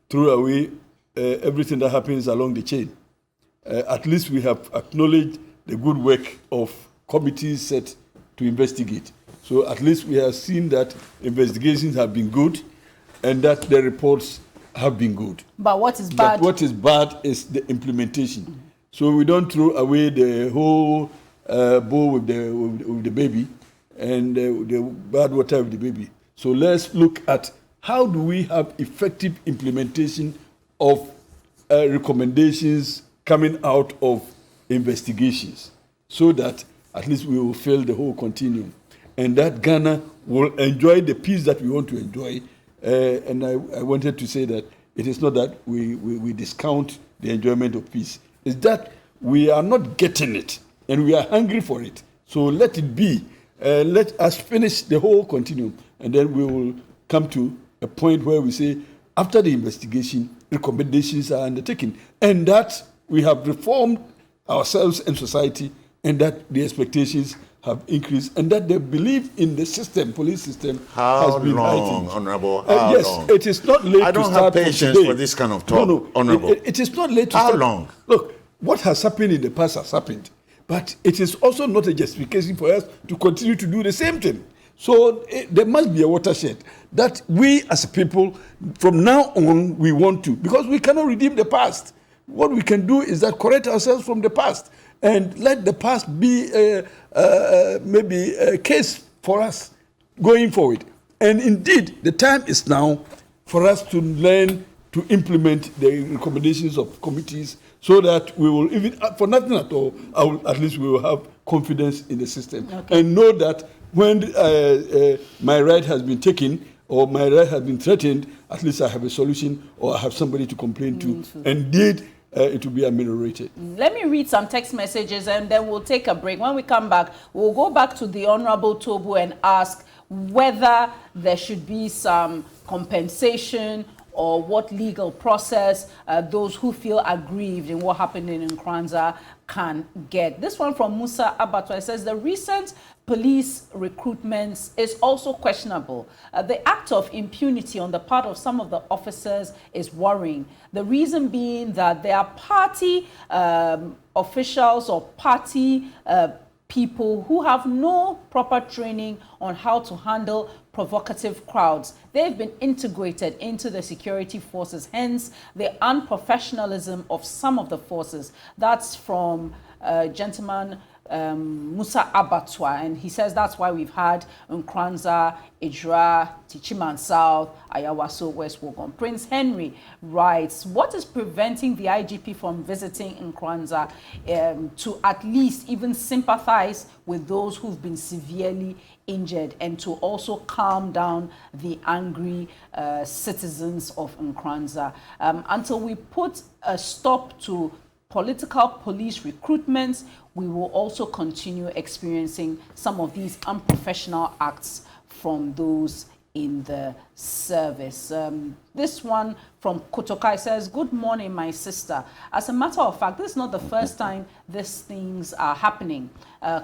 throw away everything that happens along the chain. At least we have acknowledged the good work of committees set to investigate. So at least we have seen that investigations have been good and that the reports have been good. But what is bad? But what is bad is the implementation. So we don't throw away the whole bowl with the baby and the bad water with the baby. So let's look at how do we have effective implementation of recommendations coming out of investigations, so that at least we will fill the whole continuum, and that Ghana will enjoy the peace that we want to enjoy. And I wanted to say that it is not that we discount the enjoyment of peace. It's that we are not getting it, and we are hungry for it. So let it be. Let us finish the whole continuum, and then we will come to a point where we say, after the investigation, recommendations are undertaken, and that we have reformed ourselves and society, and that the expectations have increased, and that the belief in the system, police system, has been heightened. Honorable? How yes, long? it is not late I to don't start have patience today. for this kind of talk, No, Honorable. it is not late to How start. long? Look, what has happened in the past has happened, but it is also not a justification for us to continue to do the same thing. So there must be a watershed that we as a people, from now on, we want to, because we cannot redeem the past. What we can do is that correct ourselves from the past and let the past be maybe a case for us going forward. And indeed, the time is now for us to learn to implement the recommendations of committees, so that we will, even for nothing at all, at least we will have confidence in the system, and know that when my right has been taken or my right has been threatened, at least I have a solution or I have somebody to complain to. Indeed, it will be ameliorated. Let me read some text messages and then we'll take a break. When we come back, we'll go back to the Honorable Tobu and ask whether there should be some compensation or what legal process those who feel aggrieved in what happened in Nkoranza can get. This one from Musa Abatwa says, the recent police recruitments is also questionable. The act of impunity on the part of some of the officers is worrying. The reason being that they are party officials or party people who have no proper training on how to handle provocative crowds. They've been integrated into the security forces, hence the unprofessionalism of some of the forces. That's from gentleman Musa Abatwa, and he says that's why we've had Nkoranza, Ejra, Techiman South, Ayawaso, West Wogon. Prince Henry writes, what is preventing the IGP from visiting Nkoranza to at least even sympathize with those who've been severely injured and to also calm down the angry citizens of Nkoranza? Until we put a stop to political police recruitments, we will also continue experiencing some of these unprofessional acts from those in the service. This one from Kotokai says, good morning, my sister. As a matter of fact, this is not the first time these things are happening.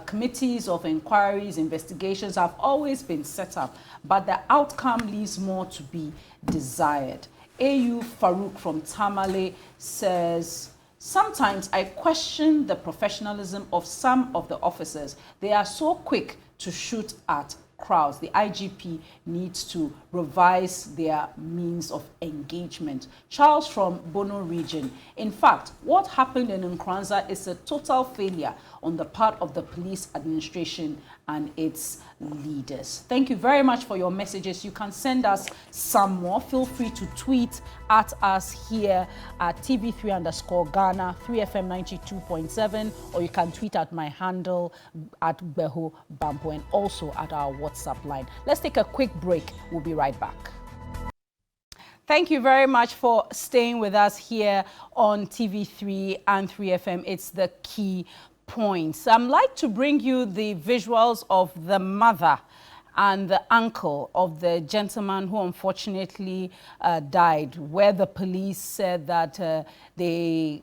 Committees of inquiries, investigations have always been set up, but the outcome leaves more to be desired. A.U. Farouk from Tamale says, sometimes I question the professionalism of some of the officers. They are so quick to shoot at crowds. The IGP needs to revise their means of engagement. Charles from Bono region. In fact, what happened in Nkoranza is a total failure on the part of the police administration and its leaders. Thank you very much for your messages. You can send us some more. Feel free to tweet at us here at TV3_Ghana, 3FM 92.7, or you can tweet at my handle at Beho Bampo and also at our WhatsApp line. Let's take a quick break. We'll be right back. Thank you very much for staying with us here on TV3 and 3FM. It's the key points. I'd like to bring you the visuals of the mother and the uncle of the gentleman who unfortunately died, where the police said that the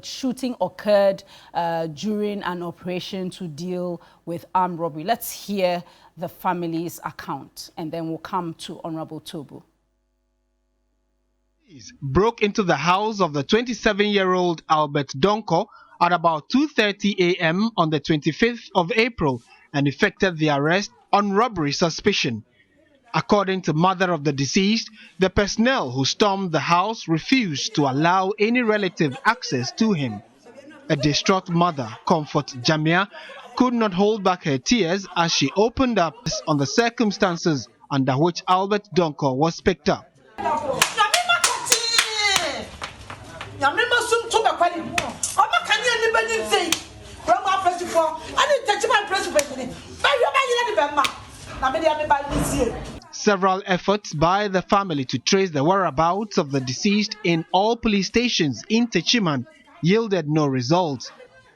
shooting occurred during an operation to deal with armed robbery. Let's hear the family's account, and then we'll come to Honorable Tobu. Broke into the house of the 27-year-old Albert Donko at about 2:30 a.m. on the 25th of April and effected the arrest on robbery suspicion. According to mother of the deceased, the personnel who stormed the house refused to allow any relative access to him. A distraught mother, Comfort Jamia, could not hold back her tears as she opened up on the circumstances under which Albert Donko was picked up. Several efforts by the family to trace the whereabouts of the deceased in all police stations in Techiman yielded no results,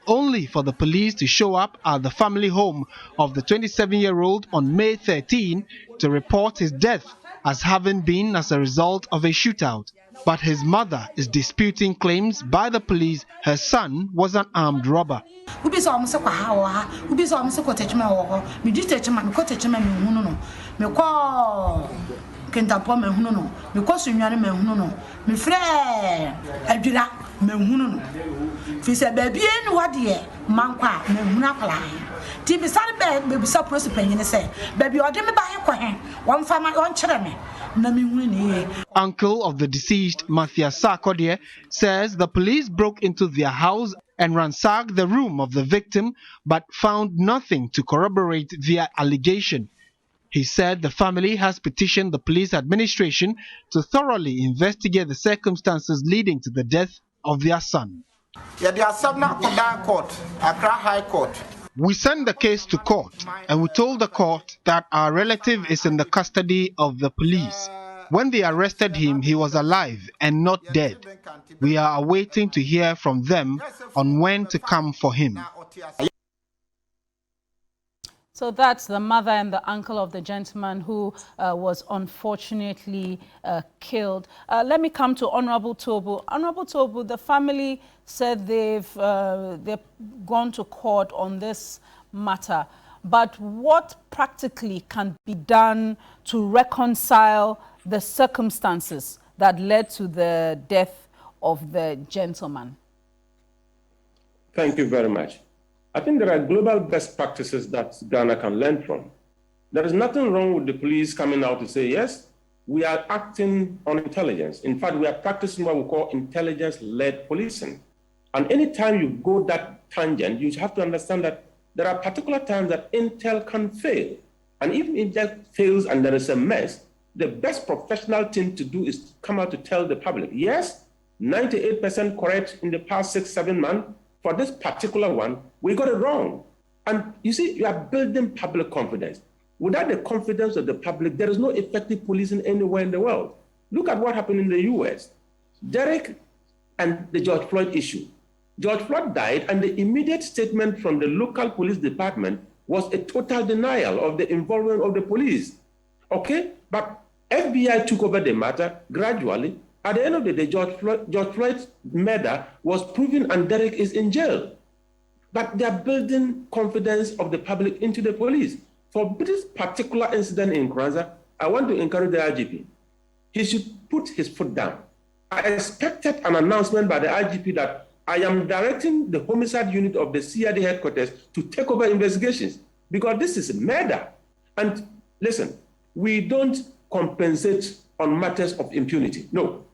only for the police to show up at the family home of the 27-year-old on May 13 to report his death as having been as a result of a shootout. But his mother is disputing claims by the police her son was an armed robber. Uncle of the deceased, Matthias Sarkodie, says the police broke into their house and ransacked the room of the victim but found nothing to corroborate their allegation. He said the family has petitioned the police administration to thoroughly investigate the circumstances leading to the death of their son. We sent the case to court and we told the court that our relative is in the custody of the police. When they arrested him, he was alive and not dead. We are awaiting to hear from them on when to come for him. So that's the mother and the uncle of the gentleman who was unfortunately killed. Let me come to Honorable Tobu. Honorable Tobu, the family said they've gone to court on this matter. But what practically can be done to reconcile the circumstances that led to the death of the gentleman? Thank you very much. I think there are global best practices that Ghana can learn from. There is nothing wrong with the police coming out to say, yes, we are acting on intelligence. In fact, we are practicing what we call intelligence-led policing. And anytime you go that tangent, you have to understand that there are particular times that intel can fail. And if intel fails and there is a mess, the best professional thing to do is come out to tell the public, yes, 98% correct in the past 6-7 months. For this particular one, we got it wrong. And you see, you are building public confidence. Without the confidence of the public, there is no effective policing anywhere in the world. Look at what happened in the US. Derek and the George Floyd issue. George Floyd died, and the immediate statement from the local police department was a total denial of the involvement of the police. Okay? But FBI took over the matter gradually. At the end of the day, George Floyd's murder was proven, and Derek is in jail. But they are building confidence of the public into the police. For this particular incident in Nkoranza, I want to encourage the IGP. He should put his foot down. I expected an announcement by the IGP that I am directing the homicide unit of the CID headquarters to take over investigations, because this is murder. And listen, we don't compensate on matters of impunity. No.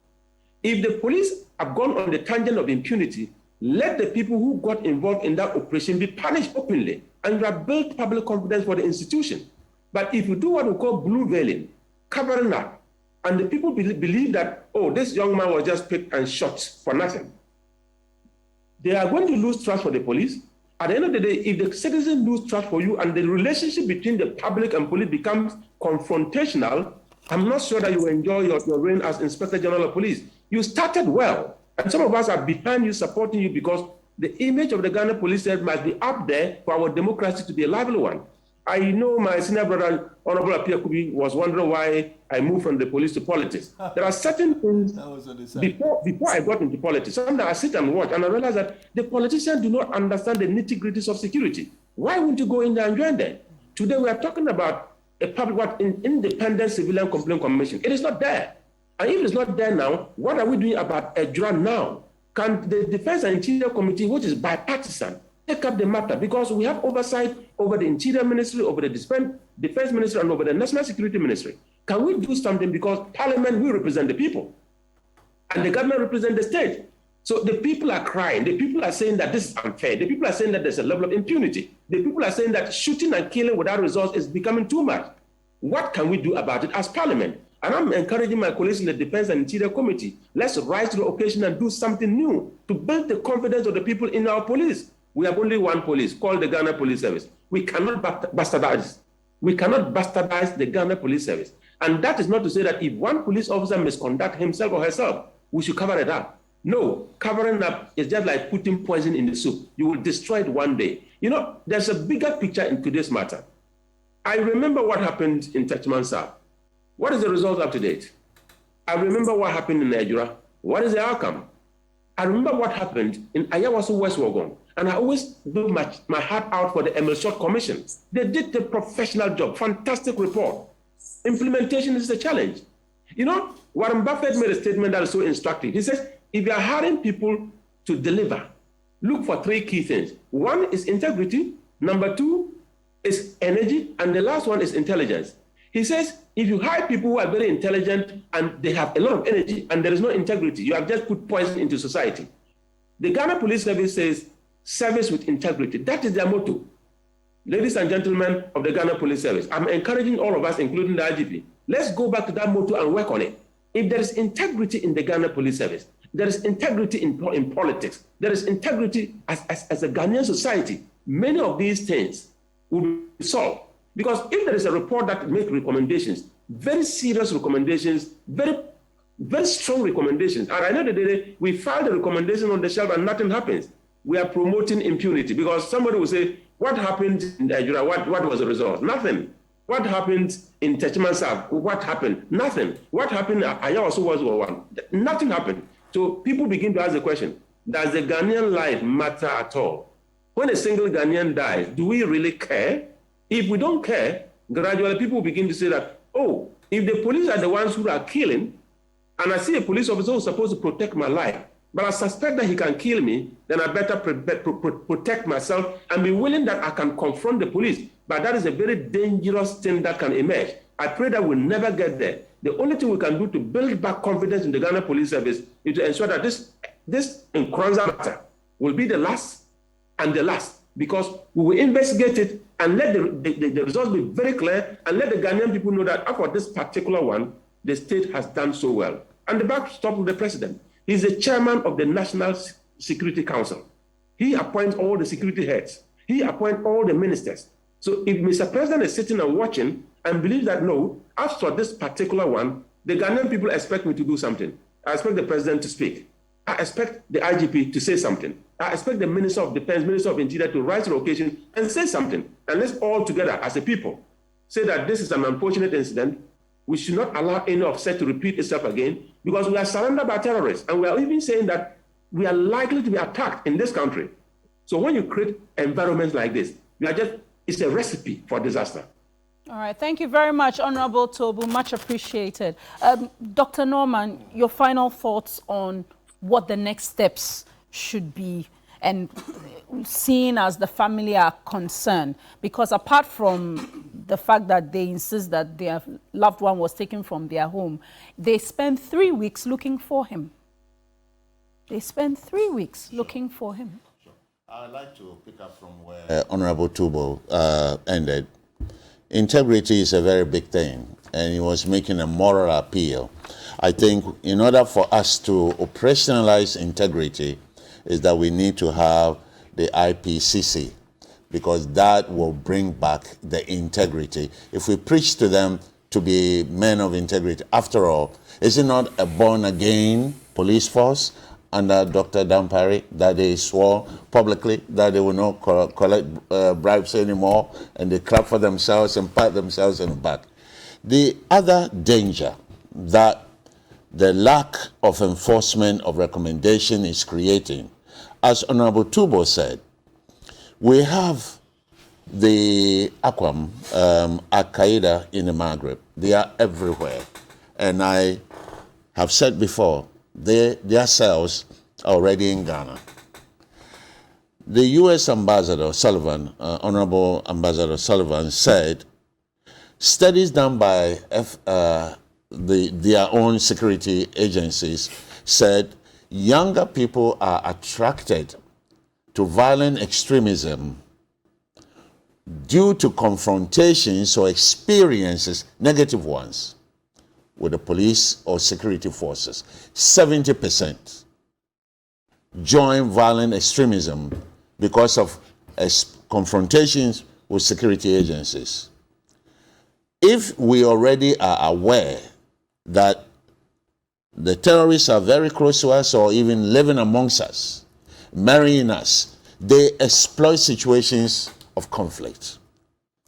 If the police have gone on the tangent of impunity, let the people who got involved in that operation be punished openly, and you have built public confidence for the institution. But if you do what we call blue veiling, covering up, and the people believe that, oh, this young man was just picked and shot for nothing, they are going to lose trust for the police. At the end of the day, if the citizens lose trust for you and the relationship between the public and police becomes confrontational, I'm not sure that you enjoy your reign as Inspector General of Police. You started well, and some of us are behind you, supporting you, because the image of the Ghana Police Service must be up there for our democracy to be a lively one. I know my senior brother, Honorable Apia Kubi, was wondering why I moved from the police to politics. There are certain things, before I got into politics, sometimes I sit and watch, and I realize that the politicians do not understand the nitty-gritties of security. Why wouldn't you go in there and join them? Today we are talking about a public, independent civilian complaint commission. It is not there. And if it's not there now, what are we doing about Ejura now? Can the Defense and Interior Committee, which is bipartisan, take up the matter? Because we have oversight over the Interior Ministry, over the Defense Ministry, and over the National Security Ministry. Can we do something? Because Parliament will represent the people, and the government represent the state. So the people are crying. The people are saying that this is unfair. The people are saying that there's a level of impunity. The people are saying that shooting and killing without results is becoming too much. What can we do about it as Parliament? And I'm encouraging my colleagues in the Defense and Interior Committee, let's rise to the occasion and do something new to build the confidence of the people in our police. We have only one police, called the Ghana Police Service. We cannot bastardize. We cannot bastardize the Ghana Police Service. And that is not to say that if one police officer misconduct himself or herself, we should cover it up. No, covering up is just like putting poison in the soup. You will destroy it one day. You know, there's a bigger picture into this matter. I remember what happened in Techimansa. What is the result up to date? I remember what happened in Nigeria. What is the outcome? I remember what happened in Ayawaso West Wagon. And I always do my heart out for the Emil Short Commission. They did the professional job, fantastic report. Implementation is the challenge. You know, Warren Buffett made a statement that is so instructive. He says, if you are hiring people to deliver, look for 3 key things. One is integrity, number 2 is energy, and the last one is intelligence. He says, if you hire people who are very intelligent and they have a lot of energy and there is no integrity, you have just put poison into society. The Ghana Police Service says, service with integrity. That is their motto. Ladies and gentlemen of the Ghana Police Service, I'm encouraging all of us, including the IGP, let's go back to that motto and work on it. If there is integrity in the Ghana Police Service, there is integrity in politics, there is integrity as a Ghanaian society, many of these things will be solved. Because if there is a report that makes recommendations, very serious recommendations, very, very strong recommendations, and I know that we file the recommendation on the shelf and nothing happens, we are promoting impunity. Because somebody will say, what happened in Nigeria? What was the result? Nothing. What happened in Techimansa? What happened? Nothing. What happened at Ayawaso was one? Nothing happened. So people begin to ask the question, does the Ghanaian life matter at all? When a single Ghanaian dies, do we really care? If we don't care, gradually people begin to say that, oh, if the police are the ones who are killing, and I see a police officer who's supposed to protect my life, but I suspect that he can kill me, then I better protect myself and be willing that I can confront the police. But that is a very dangerous thing that can emerge. I pray that we'll never get there. The only thing we can do to build back confidence in the Ghana Police Service is to ensure that this Nkoranza matter will be the last and the last, because we will investigate it and let the results be very clear, and let the Ghanaian people know that for this particular one, the state has done so well. And the backstop with the president. He's the chairman of the National Security Council. He appoints all the security heads. He appoints all the ministers. So if Mr. President is sitting and watching and believes that, no, as for this particular one, the Ghanaian people expect me to do something. I expect the president to speak. I expect the IGP to say something. I expect the Minister of Defense, Minister of Interior to rise to the occasion and say something. And let's all together as a people say that this is an unfortunate incident. We should not allow any offset to repeat itself again, because we are surrounded by terrorists. And we are even saying that we are likely to be attacked in this country. So when you create environments like this, it's a recipe for disaster. All right. Thank you very much, Honorable Tobu. Much appreciated. Dr. Norman, your final thoughts on what the next steps should be, and seeing as the family are concerned, because apart from the fact that they insist that their loved one was taken from their home, they spent 3 weeks looking for him. They spent 3 weeks looking for him. I'd like to pick up from where Honorable Tubo ended. Integrity is a very big thing, and he was making a moral appeal. I think in order for us to operationalize integrity is that we need to have the IPCC, because that will bring back the integrity. If we preach to them to be men of integrity, after all, is it not a born-again police force under Dr. Dampari that they swore publicly that they will not collect bribes anymore, and they clap for themselves and pat themselves on the back? The other danger that the lack of enforcement of recommendation is creating, as Honorable Tubo said, we have the Aqwam, Al-Qaeda in the Maghreb. They are everywhere. And I have said before, their cells are already in Ghana. The U.S. Ambassador Sullivan, Honorable Ambassador Sullivan, said studies done by their own security agencies said younger people are attracted to violent extremism due to confrontations or experiences, negative ones, with the police or security forces. 70% join violent extremism because of confrontations with security agencies. If we already are aware that the terrorists are very close to us or even living amongst us, marrying us, they exploit situations of conflict.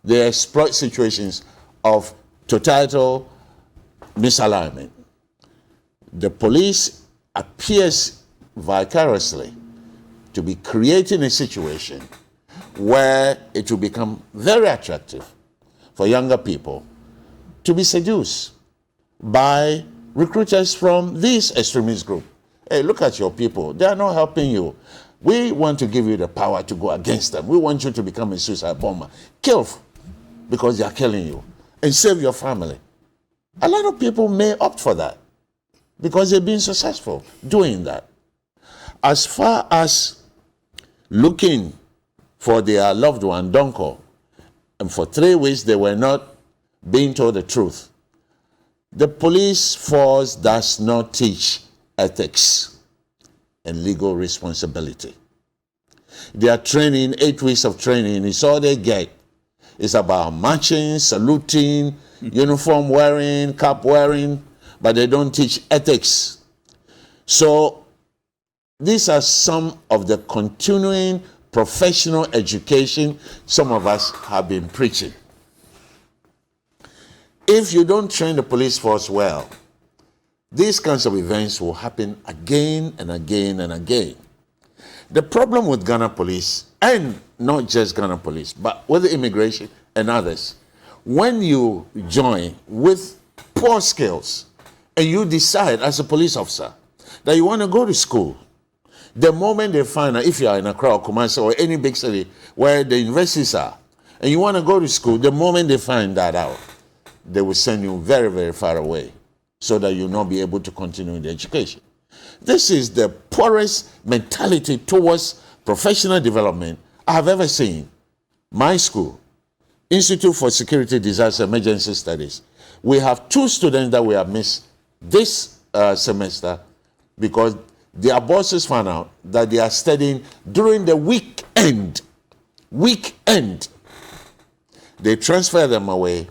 They exploit situations of total misalignment. The police appears vicariously to be creating a situation where it will become very attractive for younger people to be seduced by recruiters from this extremist group. Hey, look at your people. They are not helping you. We want to give you the power to go against them. We want you to become a suicide bomber. Kill because they are killing you, and save your family. A lot of people may opt for that because they've been successful doing that. As far as looking for their loved one, Donko, and for 3 weeks they were not being told the truth. The police force does not teach ethics and legal responsibility. Their training, 8 weeks of training, is all they get. It's about marching, saluting, uniform wearing, cap wearing, but they don't teach ethics. So these are some of the continuing professional education some of us have been preaching. If you don't train the police force well, these kinds of events will happen again and again and again. The problem with Ghana police, and not just Ghana police, but with the immigration and others, when you join with poor skills and you decide as a police officer that you want to go to school The moment they find out, if you are in Accra or Kumasi or any big city where the universities are, and you want to go to school, the moment they find that out, they will send you very, very far away so that you'll not be able to continue the education. This is the poorest mentality towards professional development I have ever seen. My school, Institute for Security Disaster Emergency Studies, we have 2 students that we have missed this semester because their bosses found out that they are studying during the weekend. They transfer them away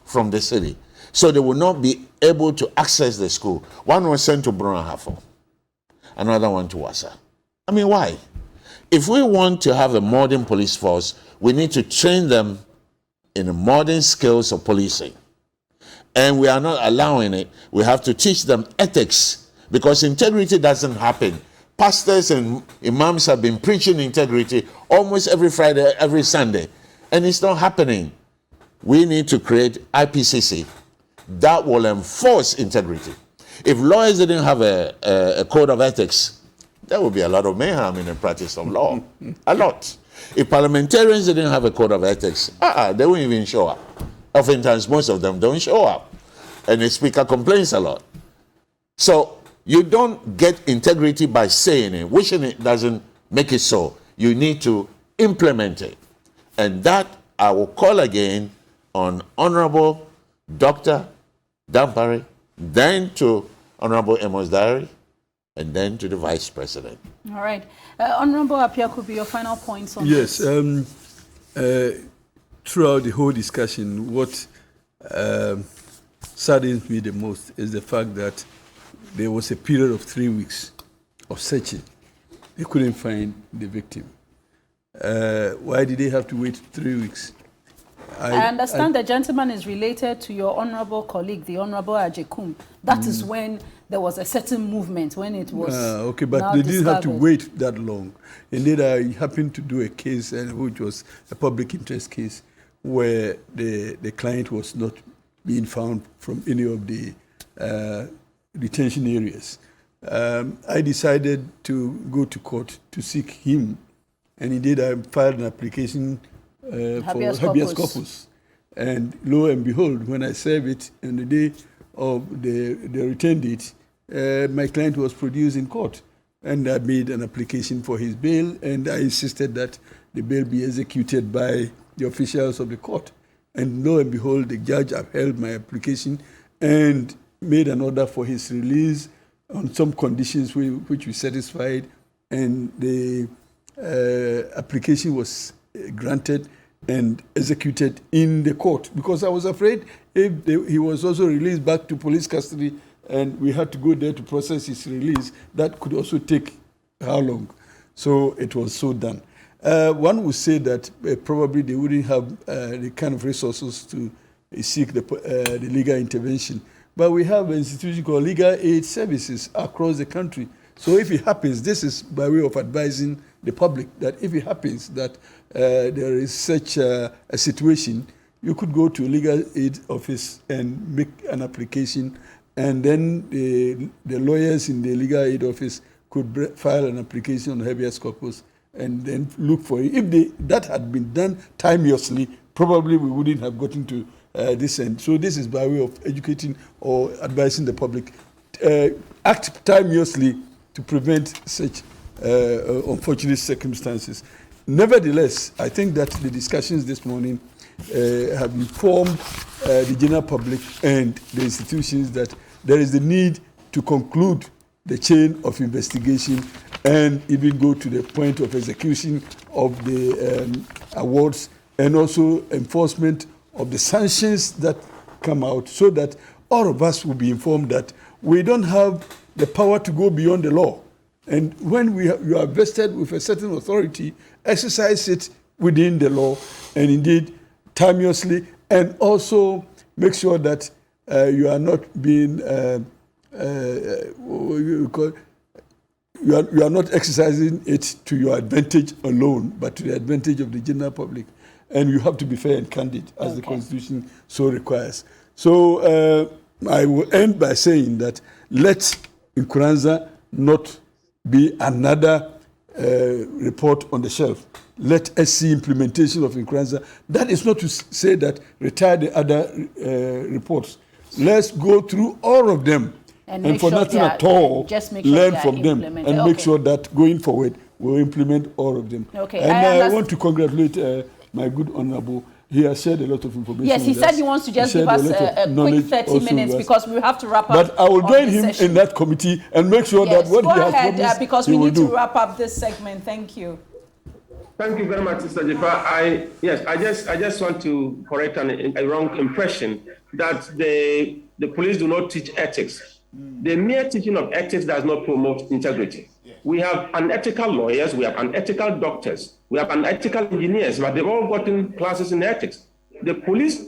from the city, so they will not be able to access the school. One was sent to Brunahafo, another one to Wassa. I mean, why? If we want to have a modern police force, we need to train them in the modern skills of policing. And we are not allowing it. We have to teach them ethics, because integrity doesn't happen. Pastors and imams have been preaching integrity almost every Friday, every Sunday, and it's not happening. We need to create IPCC that will enforce integrity. If lawyers didn't have a code of ethics, there would be a lot of mayhem in the practice of law. A lot. If parliamentarians didn't have a code of ethics, they wouldn't even show up. Oftentimes, most of them don't show up. And the speaker complains a lot. So you don't get integrity by saying it. Wishing it doesn't make it so. You need to implement it. And that I will call again on Honorable Dr. Dampare, then to Honorable Amos Diary, and then to the Vice President. All right. Honorable Apiakubi, your final points on this. Yes. Throughout the whole discussion, what saddens me the most is the fact that there was a period of 3 weeks of searching. They couldn't find the victim. Why did they have to wait 3 weeks? I understand the gentleman is related to your honorable colleague, the Honorable Ajekum. That is when there was a certain movement, when it was okay, but they didn't have to wait that long. Indeed, I happened to do a case, which was a public interest case, where the client was not being found from any of the detention areas. I decided to go to court to seek him, and indeed I filed an application for habeas corpus. And lo and behold, when I served it on the day of the return date, my client was produced in court. And I made an application for his bail, and I insisted that the bail be executed by the officials of the court. And lo and behold, the judge upheld my application and made an order for his release on some conditions which we satisfied, and the application was granted and executed in the court, because I was afraid if he was also released back to police custody and we had to go there to process his release, that could also take how long? So it was so done. One would say that probably they wouldn't have the kind of resources to seek the legal intervention. But we have an institution called Legal Aid Services across the country. So if it happens, this is by way of advising the public, that if it happens that there is such a situation, you could go to a legal aid office and make an application, and then the lawyers in the legal aid office could file an application on habeas corpus and then look for it. If that had been done timeously, probably we wouldn't have gotten to this end. So this is by way of educating or advising the public. Act timeously to prevent such unfortunate circumstances. Nevertheless, I think that the discussions this morning have informed the general public and the institutions that there is the need to conclude the chain of investigation and even go to the point of execution of the awards, and also enforcement of the sanctions that come out, so that all of us will be informed that we don't have the power to go beyond the law. And when you are vested with a certain authority, exercise it within the law, and indeed timeously, and also make sure that you are not being you are not exercising it to your advantage alone, but to the advantage of the general public. And you have to be fair and candid, as the Constitution so requires. So I will end by saying that let Nkoranza not be another report on the shelf. Let us see implementation of Nkoranza. That is not to say that retire the other reports. Let's go through all of them and for nothing at all, learn from them and make sure that going forward we'll implement all of them. Okay. And I want to congratulate my good honorable. He has shared a lot of information. Yes, he said he wants to just give us a quick 30 minutes because we have to wrap up. But I will join him in that committee and make sure that what he has promised, because we need to wrap up this segment. Thank you. Thank you very much, Mr. Jifa. I just want to correct a wrong impression that the police do not teach ethics. The mere teaching of ethics does not promote integrity. We have unethical lawyers, we have unethical doctors, we have unethical engineers, but they've all gotten classes in ethics. The police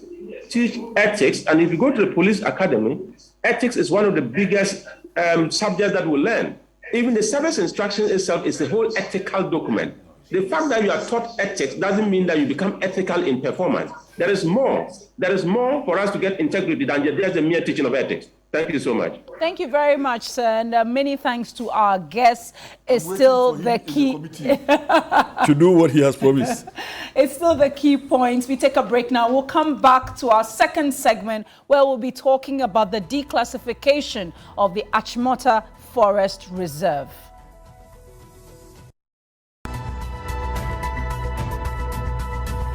teach ethics, and if you go to the police academy, ethics is one of the biggest subjects that we learn. Even the service instruction itself is a whole ethical document. The fact that you are taught ethics doesn't mean that you become ethical in performance. There is more. There is more for us to get integrity than just the mere teaching of ethics. Thank you so much. Thank you very much, sir. And many thanks to our guests. It's still the key. To do what he has promised. It's still the key point. We take a break now. We'll come back to our second segment where we'll be talking about the declassification of the Achimota Forest Reserve.